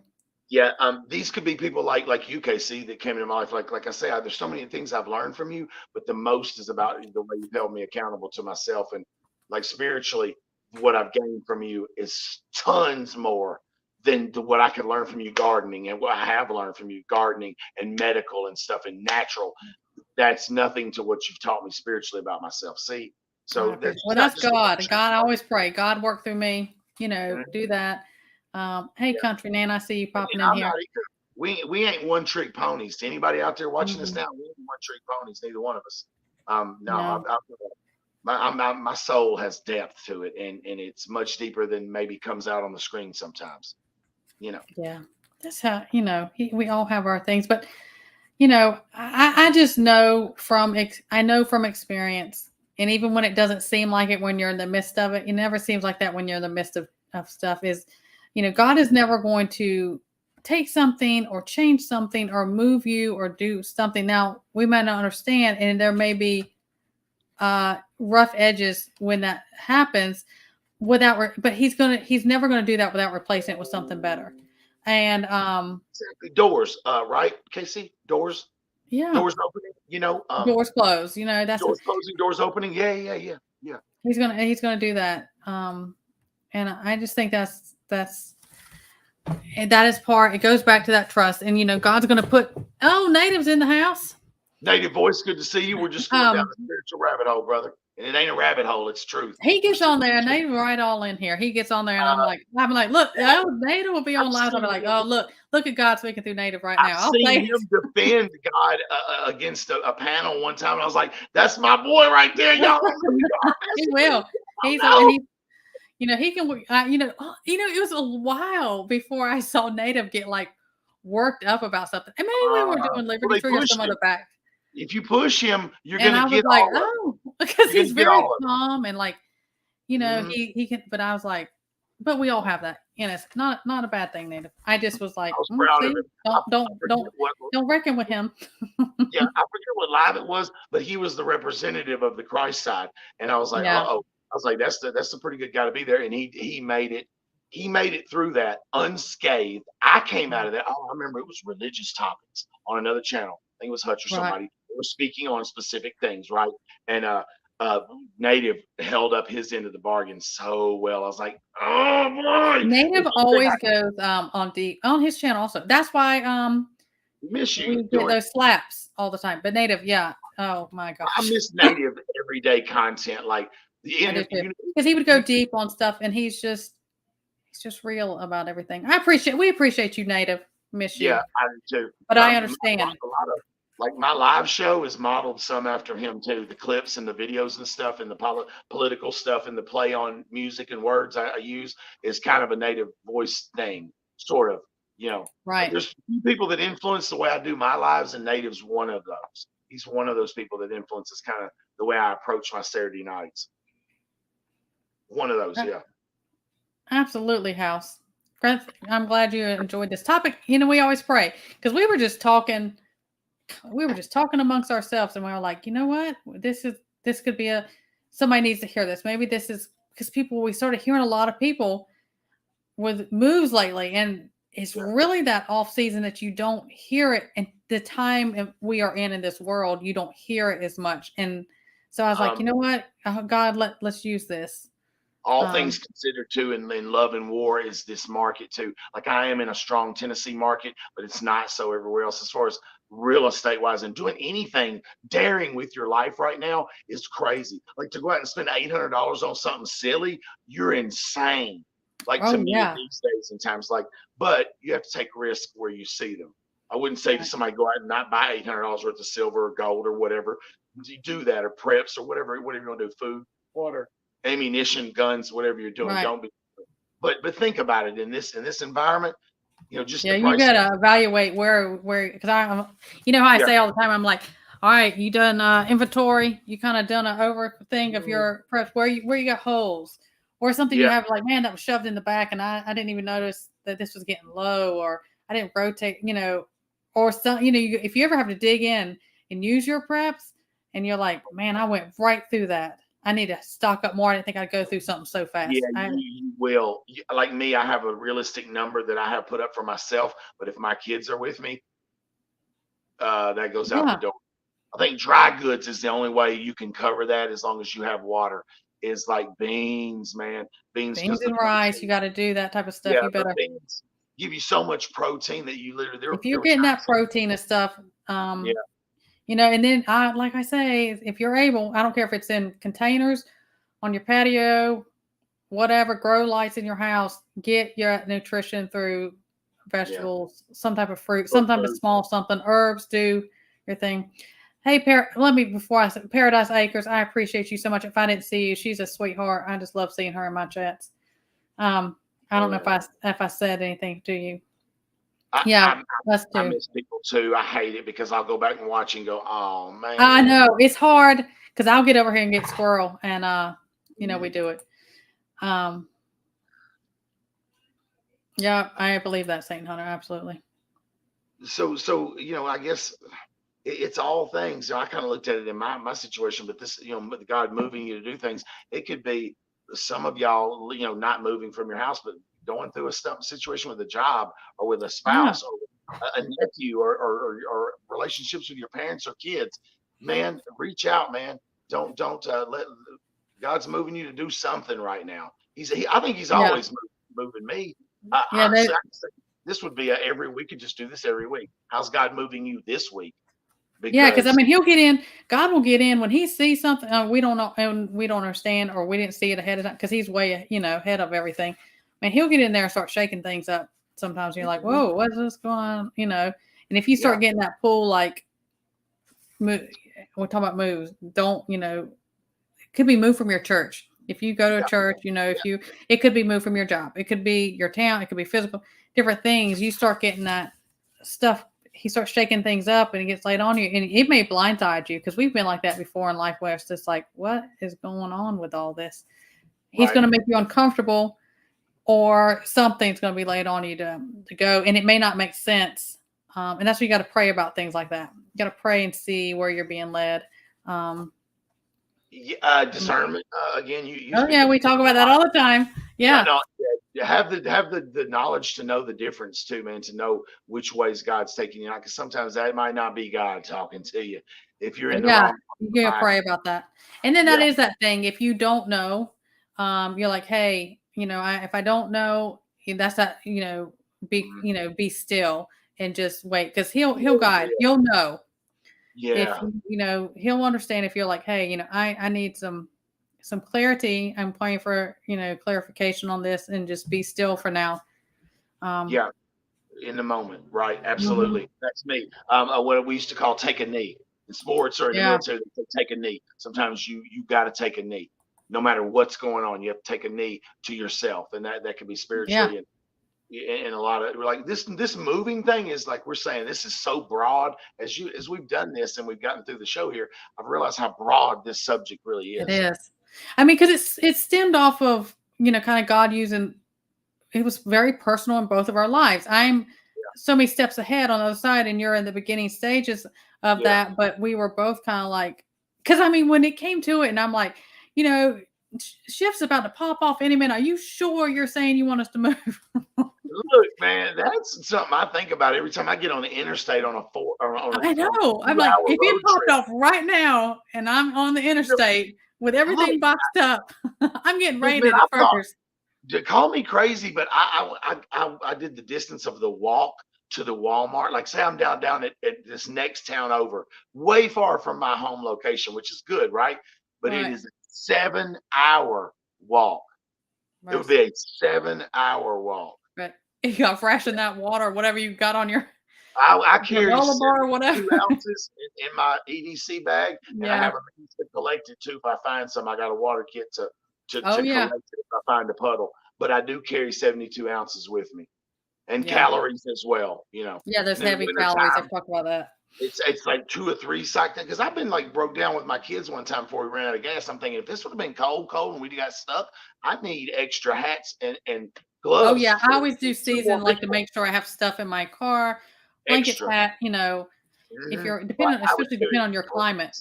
Yeah, these could be people like you, KC, that came into my life. Like I say, there's so many things I've learned from you, but the most is about the way you've held me accountable to myself, and like spiritually, what I've gained from you is tons more than what I could learn from you gardening, and what I have learned from you gardening and medical and stuff and natural. That's nothing to what you've taught me spiritually about myself. See, so that's Well, not that's just God. God, I always pray. God, work through me. Do that. Hey, yeah. Country Nan, I see you popping in I'm here. not either. We ain't one trick ponies. To anybody out there watching this Mhm. now, we ain't one trick ponies. Neither one of us. No, No. my soul has depth to it, and it's much deeper than maybe comes out on the screen sometimes. You know. Yeah. That's how, we all have our things, but I just know I know from experience, and even when it doesn't seem like it, when you're in the midst of it, it never seems like that when you're in the midst of stuff is, God is never going to take something or change something or move you or do something. Now we might not understand, and there may be rough edges when that happens but he's never going to do that without replacing it with something better. And Exactly. Doors, right, Casey? Doors, yeah, doors opening. doors closed. That's Doors closing, doors opening. Yeah. he's gonna do that. And I just think and that is part. It goes back to that trust, and God's gonna put natives in the house. Native voice, good to see you. We're just going down the spiritual rabbit hole, brother. And it ain't a rabbit hole, it's truth. He gets on there, and they right all in here. He gets on there, and I'm like, look, Native will be on live. I'll be like, oh, look at God speaking through Native right now. I've seen him defend God against a panel one time, and I was like, "That's my boy right there, y'all." He will. He can. It was a while before I saw Native get like worked up about something, and maybe we were doing Liberty Tree or some other back. If you push him, you're And gonna I was get like, all because he's very calm and like, Mhm. he can. But I was like, but we all have that, and it's not a bad thing, Native. I just was like, I was proud of see, him. don't reckon with him. Yeah, I forget what live it was, but he was the representative of the Christ side, and I was like, Yeah. "Uh-oh." I was like, "That's a pretty good guy to be there," and he made it. He made it through that unscathed. I came out of that. Oh, I remember it was religious topics on another channel. I think it was Hutch or Right. somebody. They were speaking on specific things, right? And Native held up his end of the bargain so well. I was like, "Oh boy!" Native always goes on his channel also. That's why miss you. we get those slaps all the time. But Native, yeah. Oh my gosh. I miss Native everyday content, like the interview. Because he would go deep on stuff, and he's just real about everything. We appreciate you, Native. Miss you. Yeah, I do too. But I understand. A lot of like my live show is modeled some after him too. The clips and the videos and stuff, and the political stuff, and the play on music and words I use is kind of a Native voice thing, sort of. Right. There's people that influence the way I do my lives, and Native's one of those. He's one of those people that influences kind of the way I approach my Saturday nights. One of those, yeah. Absolutely, House. I'm glad you enjoyed this topic. We always pray because we were just talking amongst ourselves, and we were like, you know what? This could be somebody needs to hear this. Maybe this is because we started hearing a lot of people with moves lately, and it's really that off season that you don't hear it, and the time we are in this world, you don't hear it as much. And so I was like, you know what, God, let's use this. All things considered too, and in love and war is this market too. Like I am in a strong Tennessee market, but it's not so everywhere else as far as real estate wise, and doing anything daring with your life right now is crazy. Like to go out and spend $800 on something silly, you're insane. Like to me these days and times, but you have to take risks where you see them. I wouldn't say to somebody go out and not buy $800 worth of silver or gold or whatever. You do that or preps or whatever you want to do, food, water, ammunition, guns, whatever you're doing. Right. Don't be. But think about it in this environment. Just you gotta evaluate where because I how I say all the time, I'm like, all right, you done inventory, you kind of done an over thing of your preps, where you got holes, or something you Yeah. have like, man, that was shoved in the back, and I didn't even notice that this was getting low, or I didn't rotate, or some, if you ever have to dig in and use your preps, and you're like, man, I went right through that. I need to stock up more. I didn't think I'd go through something so Yeah, fast. you will. Like me, I have a realistic number that I have put up for myself, but if my kids are with me, that goes out the Yeah, door. I think dry goods is the only way you can cover that as long as you have water. Is like beans, man. Beans beans because the and rice, you protein. got to do that type of stuff. Yeah, You the better, beans give you so much protein that you literally if there you're were getting that times. protein and stuff, Yeah, and then like I say, if you're able, I don't care if it's in containers on your patio, whatever, grow lights in your house, get your nutrition through yeah. vegetables, some type of fruit, Or some type of fruit. small something, herbs, do your thing. Hey, let me, before I say, Paradise Acres, I appreciate you so much. If I didn't see you, she's a sweetheart. I just love seeing her in my chats. Um, I don't know Yeah. if I said anything to you. I, Yeah, I us I too. miss people too. I hate it because I'll go back and watch and go, oh I man. know it's hard because I'll get over here and get squirrel, and we Mhm. do it. Um, yeah, I believe that, Saint Hunter, absolutely. So I guess it's all things. I kind of looked at it in my situation, but this, God moving you to do things. It could be some of y'all, not moving from your house, but going through a stump situation with a job or with a Yeah, spouse or a nephew or relationships with your parents or kids. Man, reach out, man. Don't let God's moving you to do something right now. I think He's yeah, always moving me. yeah. Honestly, I can say this would be we could just do this every week. How's God moving you this week? Yeah, because I Because mean, he'll get in. God will get in when he sees something we don't know and we don't understand, or we didn't see it ahead of time because he's way ahead of everything. I mean, he'll get in there and start shaking things up. Sometimes you're like, Mhm. "Whoa, what's this going on?" And if you Yeah, start getting that pull, like move, we're talking about moves. Don't it could be moved from your church. If you go to a yeah, church, yeah, it could be moved from your job. It could be your town. It could be physical, different things. You start getting that stuff. He starts shaking things up and it gets laid on you. And it may blindside you because we've been like that before in life where it's just like, what is going on with all this? He's right. going to make you uncomfortable or something's going to be laid on you to go. And it may not make sense. And that's why you got to pray about things like that. You got to pray and see where you're being led. Um, Yeah, discernment. Again, you Oh speak yeah, of we talk about that all the time. yeah, Yeah. no, yeah, you have the knowledge to know the difference too, man. To know which ways God's taking you, because sometimes that might not be God talking to you if you're in the Yeah. wrong You gotta mind. pray about that. And then that Yeah, is that thing. If you don't know, you're like, hey, if I don't know, that's that, mhm, be still and just wait. Cause he'll yeah, guide. You'll know if yeah, he'll understand if you're like, hey, I need some clarity. I'm praying for, clarification on this and just be still for now. Um, yeah. In the moment, right? mhm. Absolutely, that's me. What we used to call take a knee in sports or in the Yeah. military. They say take a knee. Sometimes you got to take a knee, no matter what's going on. You have to take a knee to yourself, and that can be Yeah. spiritually and a lot of like this moving thing is like we're saying this is so broad as we've done this and we've gotten through the show here. I've realized how broad this subject really It is. is. I mean, because it stemmed off of, kind of God using it was very personal in both of our lives. I'm so many steps ahead on the other side, and you're in the beginning stages of Yeah. that. But we were both kind of like, because I mean, when it came to it, and I'm like, you know, shift's about to pop off any minute. Are you sure you're saying you want us to move? Look, man, that's something I think about every time I get on the interstate on a four or I on a know. I'm like, 2 hour if it road popped trip. off right now, and I'm on the You know, interstate with look, everything boxed up, I'm getting look, man, raided I at thought first. call me crazy, but I did the distance of the walk to the Walmart. Like, say I'm down at this next town over, way far from my home location, which is good, right? But it Right. is a 7 hour walk. It would be Mercy. a 7 hour walk. But you got ration that water, whatever you got on your I carry granola bar or whatever. 72 ounces in my EDC bag, and I Yeah. have a means to collect it too. If I find some, I got a water kit Oh, to yeah. collect it if I find a puddle. But I do carry 72 ounces with me. and Yeah. calories as well, you know. Yeah, those And in the heavy calories. wintertime, I've talked about that. it's like 2 or 3 cycling because I've been like broke down with my kids one time before we ran out of gas. I'm thinking if this would have been cold, and we got stuck, I need extra hats and Oh gloves yeah, I for always do 2 more season like to people make sure I have stuff in my car, blankets, extra. hat, if Mhm. you're Well, depending, I would especially carry depending on your climate.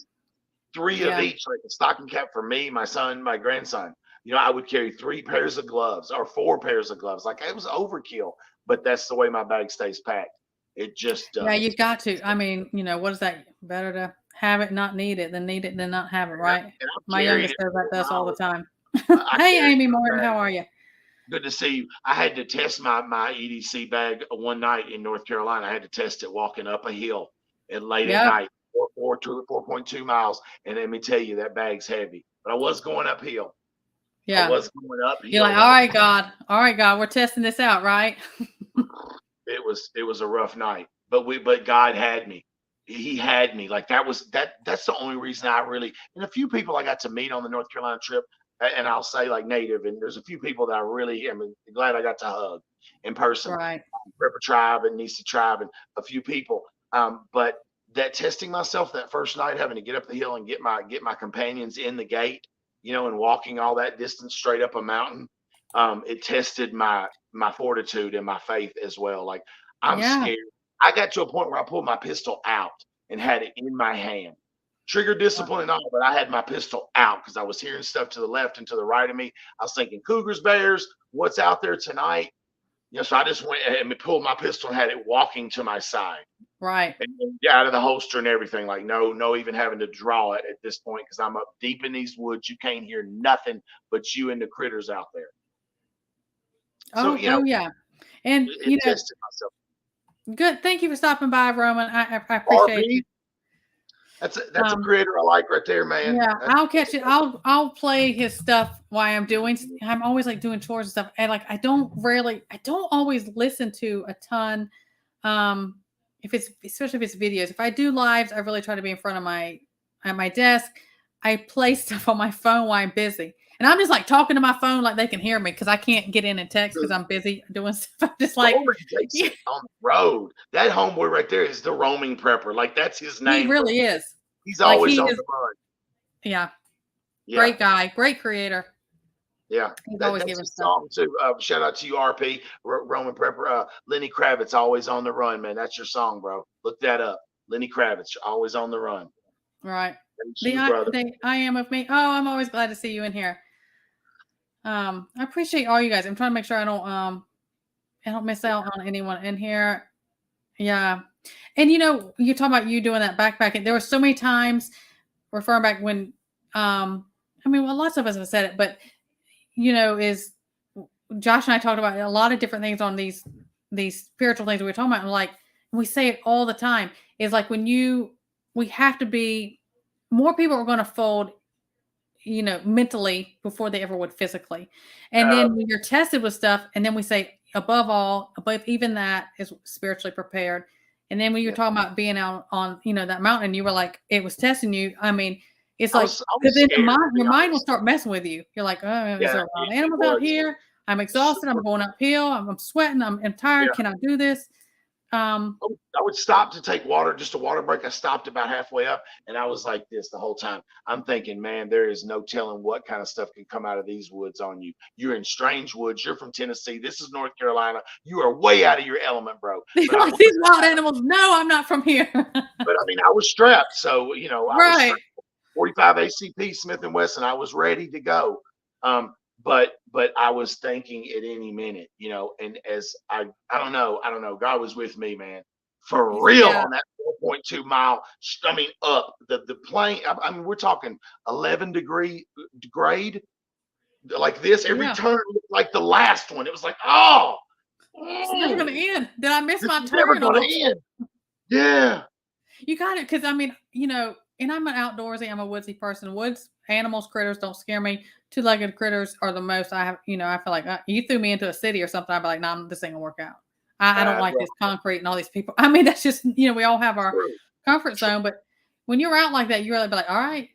3 of Yeah. each, like a stocking cap for me, my son, my grandson. You know, I would carry 3 pairs of gloves or 4 pairs of gloves. Like it was overkill, but that's the way my bag stays packed. It just Yeah, you does. got to. I mean, what is that? Better to have it, not need it, than need it, than not have it, And, I, right? and I've My carried youngest it says that for to us all the miles. time. I Hey, carried Amy my Morton, bag. how are you? Good to see you. I had to test my EDC bag one night in North Carolina. I had to test it walking up a hill and late at Yep. night, 4.2 miles. And let me tell you, that bag's heavy. But I was going uphill. I Yeah. was going You're like, uphill. all right, God, we're testing this out, right? It was a rough night. But God had me. He had me. Like that's the only reason I really and a few people I got to meet on the North Carolina trip, and I'll say like native, and there's a few people that I really am glad I got to hug in person. Right. Ripper Tribe and Nisi Tribe and a few people. But that testing myself that first night, having to get up the hill and get my companions in the gate, and walking all that distance straight up a mountain, it tested my fortitude and my faith as well. Like I'm Yeah. scared. I got to a point where I pulled my pistol out and had it in my hand. Trigger discipline and all, but I had my pistol out because I was hearing stuff to the left and to the right of me. I was thinking cougars, bears, what's out there tonight? So I just went and pulled my pistol and had it walking to my side Right. and out of the holster and everything. Like no, even having to draw it at this point because I'm up deep in these woods. You can't hear nothing but you and the critters out there. So Oh yeah. And it tested myself. good. Thank you for stopping by, Roman. I appreciate you. RP, that's a creator I like right there, man. Yeah, I'll catch it. I'll play his stuff while I'm doing. I'm always like doing chores and stuff, and like I don't always listen to a ton. If it's especially if it's videos. If I do lives, I really try to be in front of at my desk. I play stuff on my phone while I'm busy, and I'm just like talking to my phone like they can hear me because I can't get in and text because I'm busy doing stuff. I'm just like takes it on the road. That homeboy right there is the roaming prepper. Like that's his name. He really is. He's always on the run. Yeah. Great guy, great creator. Yeah, he's always giving song too. Shout out to you, RP, Roman Prepper. Lenny Kravitz, always on the run, man. That's your song, bro. Look that up. Lenny Kravitz, always on the run. Right. Brother. I am of me. Oh, I'm always glad to see you in here. I appreciate all you guys. I'm trying to make sure I don't miss out on anyone in here. Yeah. And you're talking about you doing that backpacking. There were so many times referring back when lots of us have said it, but is Josh and I talked about a lot of different things on these spiritual things we're talking about. And like we say it all the time, is like we have to be more people are going to fold, mentally before they ever would physically. And then when you're tested with stuff, and then we say above even that is spiritually prepared. And then when you're talking about being out on, that mountain, you were like, it was testing you. I mean, it's like, because then your mind will start messing with you. You're like, oh, is there a lot of animals out here? I'm exhausted. I'm going uphill. I'm sweating. I'm tired. Can I do this? I would stop to take water, just a water break. I stopped about halfway up and I was like this the whole time. I'm thinking, man, there is no telling what kind of stuff can come out of these woods on you. You're in strange woods. You're from Tennessee. This is North Carolina. You are way out of your element, bro. These wild animals. No, I'm not from here. But I mean, I was strapped. So, I was 45 ACP Smith & Wesson. I was ready to go. But I was thinking at any minute, and as I don't know, God was with me, man, for real on that 4.2 mile. I mean, up the plane. I mean, we're talking 11 degree grade like this. Every turn looked like the last one. It was like, it's never going to end. Did I miss my turn? Never going to end. Yeah. You got it. Because I mean, and I'm an outdoorsy, I'm a woodsy person. Woods, animals, critters don't scare me. Two-legged critters are the most I have, I feel like you threw me into a city or something, I'd be like, nah, this ain't gonna work out. I don't like this concrete and all these people. I mean, that's just, we all have our comfort zone, but when you're out like that, you really be like, all right,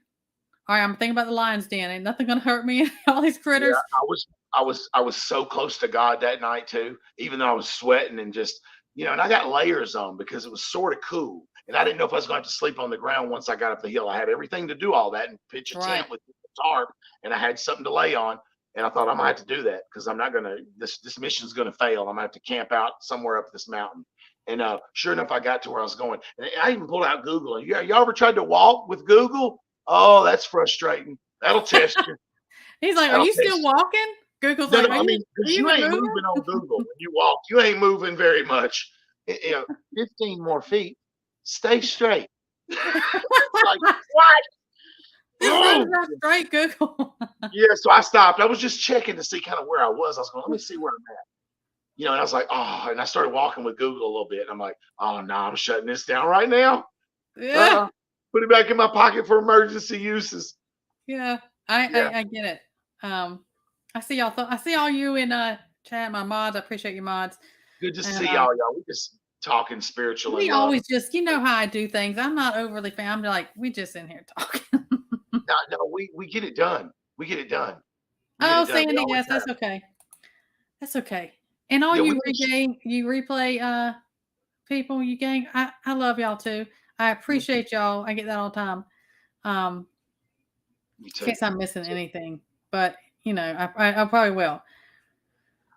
I'm thinking about the lion's den. Ain't nothing gonna hurt me. All these critters. Yeah, I was so close to God that night too, even though I was sweating and just, and I got layers on because it was sort of cool. And I didn't know if I was going to have to sleep on the ground once I got up the hill. I had everything to do all that and pitch a Right. tent with the tarp, and I had something to lay on. And I thought I'm gonna have to do that because I'm not gonna. This mission's gonna fail. I'm gonna have to camp out somewhere up this mountain. And sure enough, I got to where I was going. And I even pulled out Google. And y'all ever tried to walk with Google? Oh, that's frustrating. That'll test you. He's like, "Are That'll you test still you. walking?" Google's No, like, no, "Are I you, mean, are because you you even ain't moving?" moving on Google when you walk. You ain't moving very much. 15 more feet. Stay straight. Like, what? This road is Oh, not straight, Google. yeah. So I stopped. I was just checking to see kind of where I was. I was going, let me see where I'm at. And I was like, oh, and I started walking with Google a little bit. I'm like, oh no, I'm shutting this down right now. Yeah, Put it back in my pocket for emergency uses. yeah. Yeah. I get it. I see y'all. I see all you in chat. My mods. I appreciate your mods. Good to And see y'all. We just talking spiritual and we love. always just, how I do things. I'm not overly fan. I'm like, we just in here talking. No, we get it done. We get it done. We get Oh, it done. We Sandy, always yes, that's have. okay. That's okay. And all Yeah, we you just, replay people, you gang, I love y'all too. I appreciate y'all. I get that all the time. me In too. case I'm missing anything, but I probably will.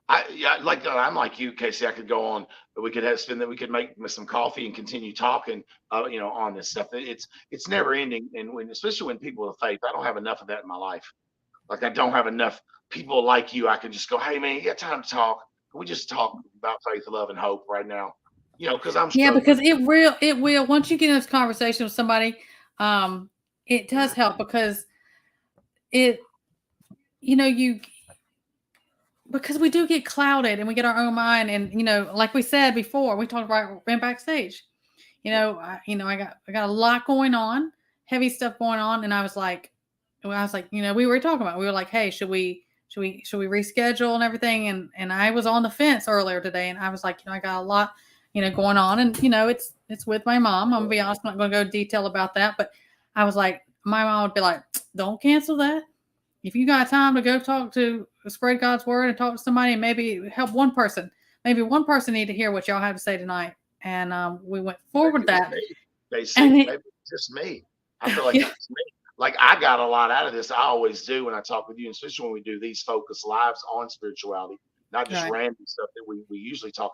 I'm like you, Casey. I could go on, but we could spend that. We could make some coffee and continue talking, on this stuff. It's never ending, and especially when people of faith, I don't have enough of that in my life. Like I don't have enough people like you. I can just go, hey man, you got time to talk? Can we just talk about faith, love, and hope right now? Because I'm Yeah, struggling. because it will once you get in this conversation with somebody, it does help because it you because we do get clouded and we get our own mind and like we said before, we talked about in backstage. I got a lot going on, heavy stuff going on, and I was like, we were talking about, we were like, hey, should we reschedule and everything? And I was on the fence earlier today, and I was like, I got a lot, going on, and it's with my mom. I'm gonna be honest, I'm not gonna go detail about that, but I was like, my mom would be like, don't cancel that. If you got time to go talk to spread God's word and talk to somebody and maybe help one person, maybe one person need to hear what y'all have to say tonight. And we went forward with that. They say maybe it's just me. I feel like it's me. Like I got a lot out of this. I always do when I talk with you, especially when we do these focus lives on spirituality, not just random stuff that we usually talk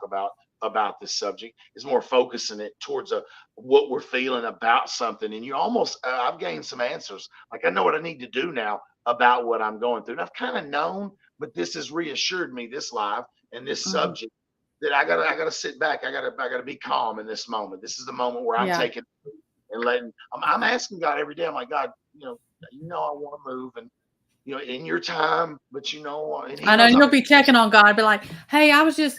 about this subject. It's more focusing it towards what we're feeling about something. And you almost I've gained some answers. Like I know what I need to do now about what I'm going through. And I've kind of known, but this has reassured me, this live and this subject, that I gotta sit back. I gotta be calm in this moment. This is the moment where I'm taking and letting. I'm asking God every day. I'm like, God, I want to move, and in your time, but and I know you'll be checking on God, be like, hey, I was just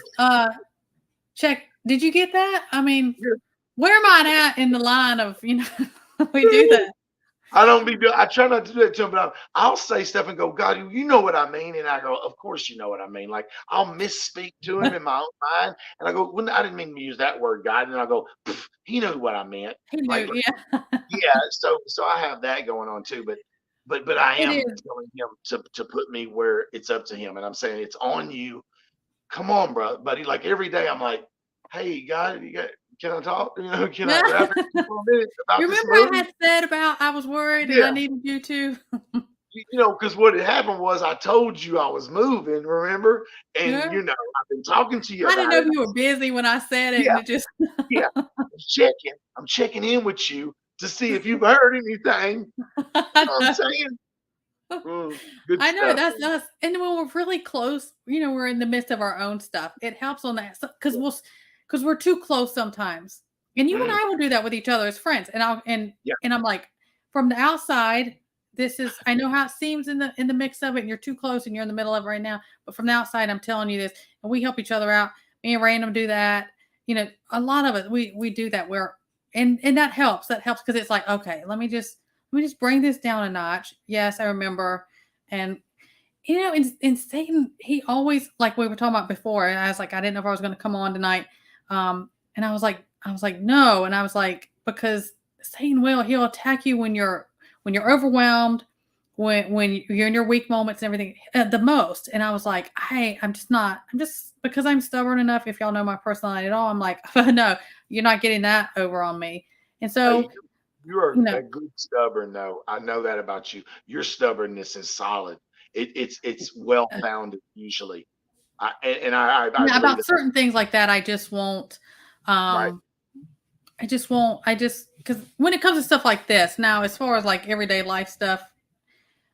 check. Did you get that? I mean, where am I at in the line of we do that. I try not to do that to him, but I'll say stuff and go, God, you know what I mean, and I go, of course you know what I mean. Like I'll misspeak to him in my own mind, and I go, well, I didn't mean to use that word, God, and I go, he knew what I meant. He knew, yeah. So I have that going on too, but I am telling him to put me where it's up to him, and I'm saying it's on you. Come on, bro, buddy. Like every day, I'm like, hey, God, can I talk? Can I grab it for a minute about you this remember movie? I had said about I was worried and I needed you to. Because what had happened was I told you I was moving, remember? And I've been talking to you I about didn't know it. if you were busy when I said it, and it just yeah. I'm checking in with you to see if you've heard anything. You know what I'm saying? Good I know stuff. that's us. And when we're really close, we're in the midst of our own stuff. It helps on that because we're too close sometimes. And you and I will do that with each other as friends. And I'm like, from the outside, I know how it seems in the mix of it, and you're too close and you're in the middle of it right now. But from the outside, I'm telling you this, and we help each other out. Me and Random do that. A lot of it we do that and that helps. That helps because it's like, okay, let me just bring this down a notch. Yes, I remember. And in Satan, he always, like we were talking about before, and I was like, I didn't know if I was going to come on tonight. And I was like, no. And I was like, because Satan he'll attack you when you're overwhelmed, when you're in your weak moments and everything the most. And I was like, I'm just because I'm stubborn enough. If y'all know my personality at all, I'm like, no, you're not getting that over on me. And Hey, so, you are you know, a good stubborn though. I know that about you. Your stubbornness is solid. It's well founded usually. I yeah, believe about it. certain things like that, I just won't. Right. Um, I just won't. I just because when it comes to stuff like this, now as far as like everyday life stuff,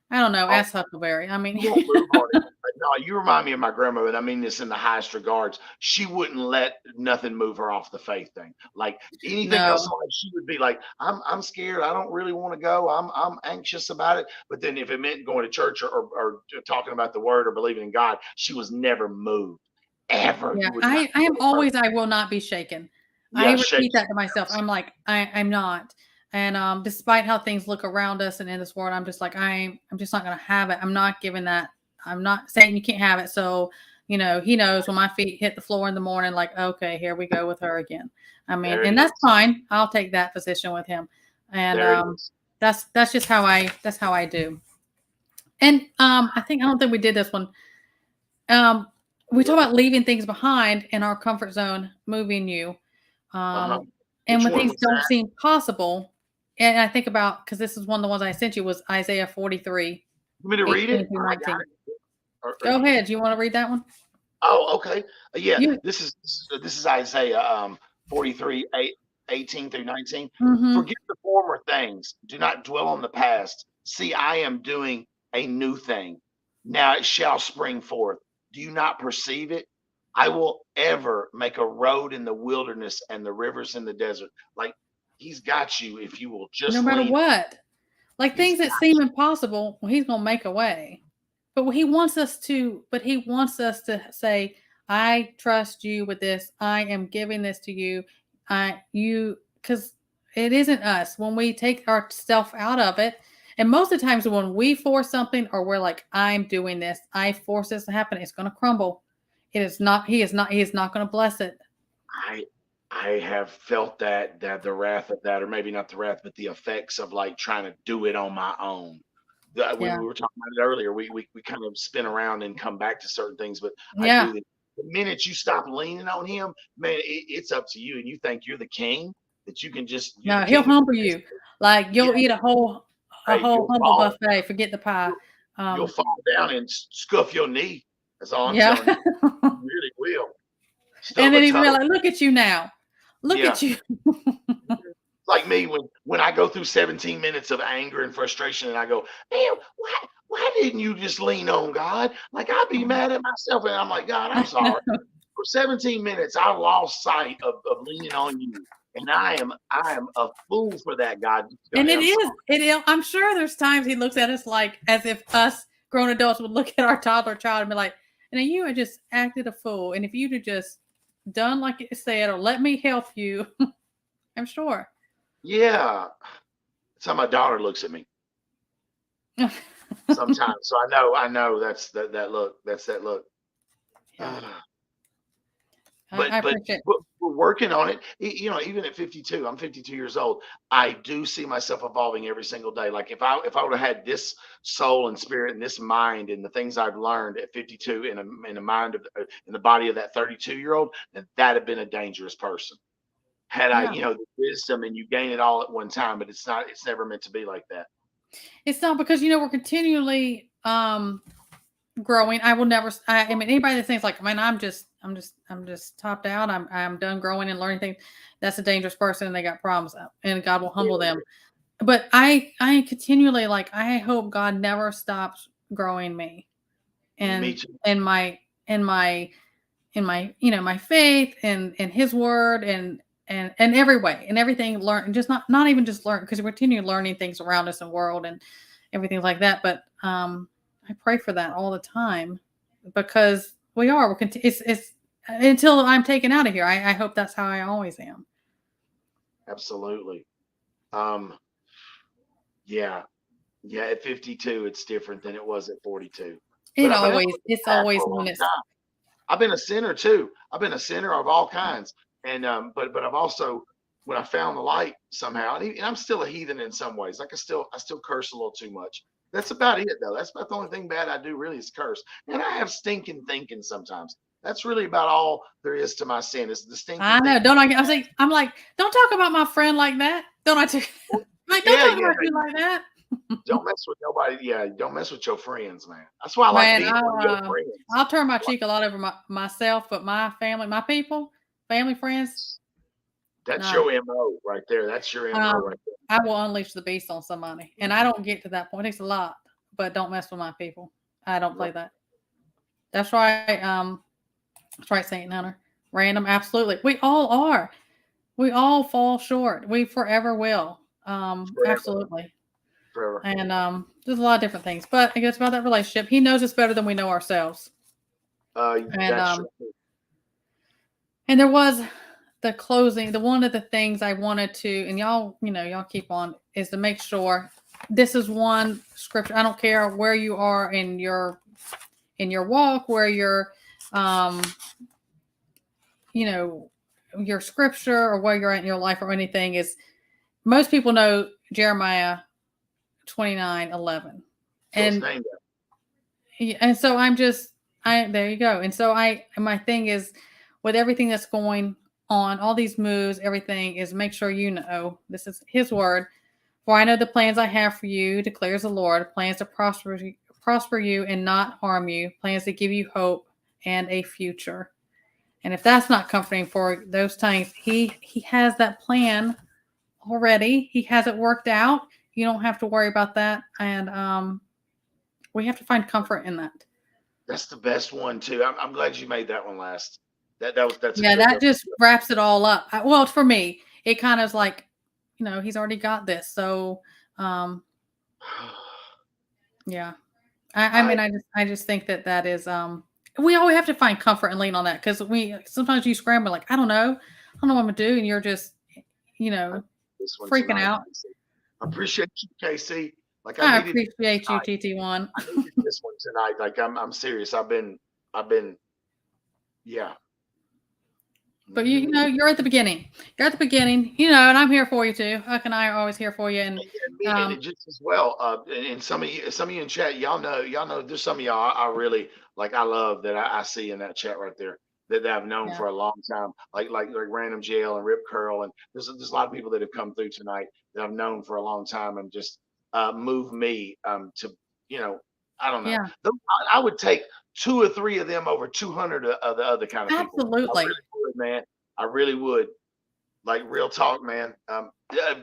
I don't know. Oh, Ask Huckleberry. I mean, you won't move on it. No, you remind me of my grandmother, and I mean this in the highest regards. She wouldn't let nothing move her off the faith thing. Like anything else no, in life, she would be like, I'm scared. I don't really want to go. I'm anxious about it. But then if it meant going to church or talking about the word or believing in God, she was never moved. Ever. yeah, You would not I am know her. always. I will not be shaken. I Yeah, shake repeat that to myself. I'm like, I'm not. And despite how things look around us and in this world, I'm just like, I'm just not gonna have it. I'm not giving that. I'm not saying you can't have it. So, he knows when my feet hit the floor in the morning, like, okay, here we go with her again. I mean, there it and that's is. fine. I'll take that position with him. And There it is. that's just how I do. And I don't think we did this one. Um, we talk about leaving things behind in our comfort zone, moving you. Uh-huh. Um, and Which when one things was don't that? seem possible, and I think about because this is one of the ones I sent you was Isaiah 43, You want me to read 18 it? through I got 19. it. Or Go ahead. Do you want to read that one? oh, okay. Yeah, You this is Isaiah 43, 18 through 19. mm-hmm. Forget the former things. Do not dwell on the past. See, I am doing a new thing. Now it shall spring forth. Do you not perceive it? I will ever make a road in the wilderness and the rivers in the desert. Like he's got you if you will No just matter lean. what. Like He's things that got seem impossible, well, he's gonna make a way. But he wants us to say, I trust you with this. I am giving this to you. Because it isn't us. When we take ourself out of it, and most of the times when we force something or we're like, I'm doing this, I force this to happen, it's gonna crumble. He is not gonna bless it. I I have felt that the wrath of that, or maybe not the wrath, but the effects of like trying to do it on my own. We Yeah. were talking about it earlier. We kind of spin around and come back to certain things, but I Yeah. do that. The minute you stop leaning on him, man, it's up to you, and you think you're the king, that you can just you're the No, he'll king of humble you. Like yeah. you'll eat a Hey, whole you'll humble fall, buffet, forget the pie. you'll Um, fall down and scuff your knee. That's all I'm yeah. telling you. You really will And stub a then he's toe. like, look at you now. Look Yeah. at you. Like me when I go through 17 minutes of anger and frustration and I go, man, why didn't you just lean on God? Like I'd be mad at myself and I'm like, God, I'm sorry. For 17 minutes, I lost sight of leaning on you. And I am a fool for that, God. And I'm sorry. I'm sure there's times he looks at us like as if us grown adults would look at our toddler child and be like, and you had just acted a fool. And if you'd have just done like it said or let me help you, I'm sure. Yeah. That's how my daughter looks at me Yeah. sometimes. So I know that's that look. That's that look. I but but appreciate but we're working on it. Even at 52, I'm 52 years old. I do see myself evolving every single day. Like if I would have had this soul and spirit and this mind and the things I've learned at 52 in a mind of in the body of that 32-year-old, then that'd have been a dangerous person. Had I, yeah. the wisdom and you gain it all at one time, but it's never meant to be like that. It's not because we're continually growing. I will never. I mean, anybody that thinks like, man, I'm just topped out. I'm done growing and learning things. That's a dangerous person, and they got problems, and God will humble them. But I continually like. I hope God never stops growing me, Me and too. in my in my in my my faith and His word and every way and everything learn just not even just learn because we continue learning things around us and world and everything like that but I pray for that all the time because it's until I'm taken out of here. I hope that's how I always am. Absolutely. Um, yeah. Yeah, at 52, it's different than it was at 42. But I've been on It's the path for always a when long it's time. I've been a sinner too. I've been a sinner of all kinds. And but I've also when I found the light somehow, and I'm still a heathen in some ways. Like I still curse a little too much. That's about it, though. That's about the only thing bad I do really is curse. And I have stinking thinking sometimes. That's really about all there is to my sin is the I stinking know. thinking. Don't I was like, I'm like, don't talk about my friend like that. Don't I tell Well, like, don't yeah, talk yeah. about you like that. Don't mess with nobody. Yeah, don't mess with your friends, man. That's why I like Man, being one of your friends. I'll turn my Like, cheek a lot over myself, but my family, my people, family, friends, that's no. your MO right there. That's your MO right there. I will unleash the beast on somebody. And I don't get to that point. It takes a lot, but don't mess with my people. I don't play that. That's right. That's right, Saint Hunter. Random, absolutely. We all are. We all fall short. We forever will. Forever, Absolutely. forever. And there's a lot of different things. But it goes about that relationship. He knows us better than we know ourselves. And That's true. and there was the closing, the one of the things I wanted to, and y'all keep on, is to make sure this is one scripture. I don't care where you are in your walk, where you're your scripture or where you're at in your life or anything, is most people know Jeremiah 29:11. And so there you go. And so my thing is, with everything that's going on, all these moves, everything, is make sure you know this is his word. For I know the plans I have for you, declares the Lord, plans to prosper you and not harm you, plans to give you hope and a future. And if that's not comforting for those times, he has that plan already. He has it worked out. You don't have to worry about that. And we have to find comfort in that. That's the best one too. I'm glad you made that one last. That's a Yeah, good. that just wraps it all up. Well, for me, it kind of like, he's already got this. So, yeah. I mean, I just think that is, we always have to find comfort and lean on that, because sometimes you scramble like, I don't know what I'm gonna do, and you're just, this one freaking tonight. out. I appreciate you, Casey. Like I needed appreciate you, TT1. I needed this one tonight. Like I'm serious. I've been, yeah. But you're at the beginning. You're at the beginning, and I'm here for you too. Huck and I are always here for you. And and just as well. And some of you in chat, y'all know. There's some of y'all I really like. I love that I see in that chat right there that I've known for a long time. Like Random Jail and Rip Curl, and there's a lot of people that have come through tonight that I've known for a long time, and just move me to I don't know. yeah, I would take 2 or 3 of them over 200 of the other kind of people. I absolutely. really would, man. I really would. Like real talk, man.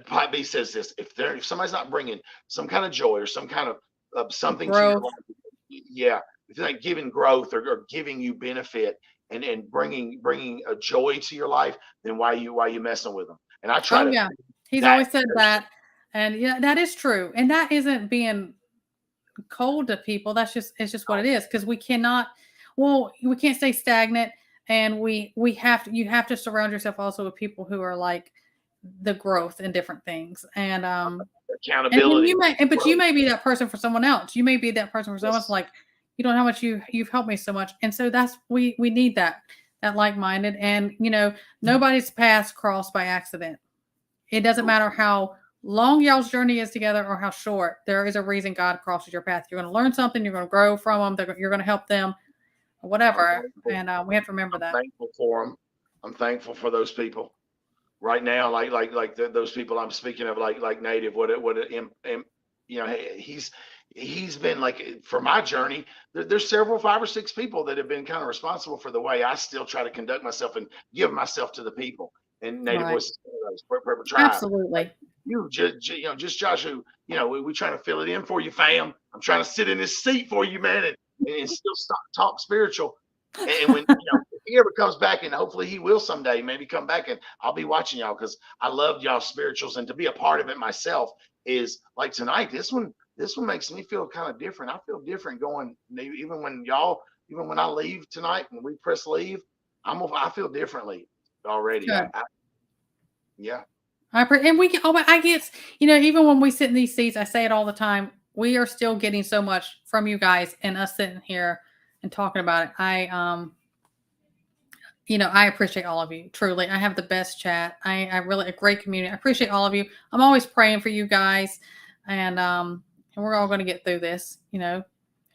Pipe B says this: if somebody's not bringing some kind of joy or some kind of something to your Growth. life, yeah, if they're not giving growth or giving you benefit and bringing a joy to your life, then why you messing with them? And I try Oh to. yeah, he's always said that, and yeah, that is true. And that isn't being cold to people. It's just what it is, because we cannot. Well, we can't stay stagnant, and you have to surround yourself also with people who are like the growth in different things. And Accountability. but you may be that person for someone else. You may be that person for someone else, like, you don't know how much you've helped me so much. And so that's, we need that like-minded. And nobody's paths crossed by accident. It doesn't matter how long y'all's journey is together or how short. There is a reason God crosses your path. You're going to learn something. You're going to grow from them. You're going to help them, or whatever. And we have to remember that. I'm thankful for them. I'm thankful for those people right now. Those people I'm speaking of, like Native. He's been like, for my journey. There's several 5 or 6 people that have been kind of responsible for the way I still try to conduct myself and give myself to the people. And Native Voices, Absolutely. You just Josh, who we trying to fill it in for you, fam. I'm trying to sit in this seat for you, man, and still talk spiritual. And when if he ever comes back, and hopefully he will someday, maybe come back, and I'll be watching y'all, because I love y'all spirituals, and to be a part of it myself is like tonight. This one makes me feel kind of different. I feel different going, even when I leave tonight and we press leave, I feel differently already. Yeah. And I get, even when we sit in these seats, I say it all the time, we are still getting so much from you guys, and us sitting here and talking about it. I appreciate all of you. Truly. I have the best chat. I really, a great community. I appreciate all of you. I'm always praying for you guys, and and we're all going to get through this, and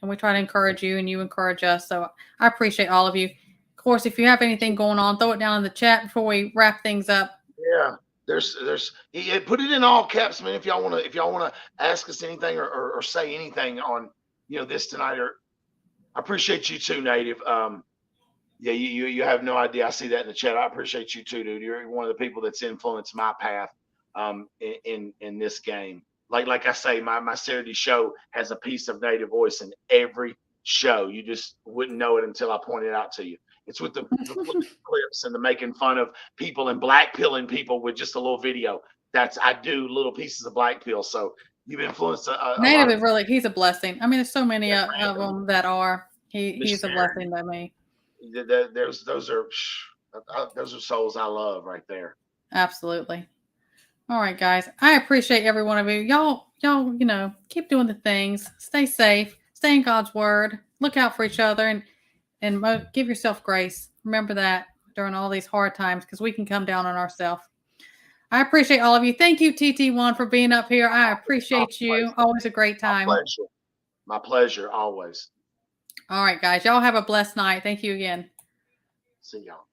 we try to encourage you and you encourage us. So I appreciate all of you. Of course, if you have anything going on, throw it down in the chat before we wrap things up. Yeah. Put it in all caps, man. If y'all want to ask us anything or say anything on, this tonight, or I appreciate you too, Native. Yeah, you have no idea. I see that in the chat. I appreciate you too, dude. You're one of the people that's influenced my path in this game. Like I say, my Saturday show has a piece of Native voice in every show. You just wouldn't know it until I point it out to you. It's with the clips and the making fun of people and black pilling people with just a little video. I do little pieces of black pill. So you've influenced a Native lot is really, he's a blessing. I mean, there's so many of them that are. He's a blessing to me. Those are souls I love right there. Absolutely. All right, guys. I appreciate every one of you. Y'all, keep doing the things. Stay safe. Stay in God's word. Look out for each other and give yourself grace. Remember that during all these hard times, because we can come down on ourselves. I appreciate all of you. Thank you, TT1, for being up here. I appreciate you. Always a great time. My pleasure, always. All right, guys. Y'all have a blessed night. Thank you again. See y'all.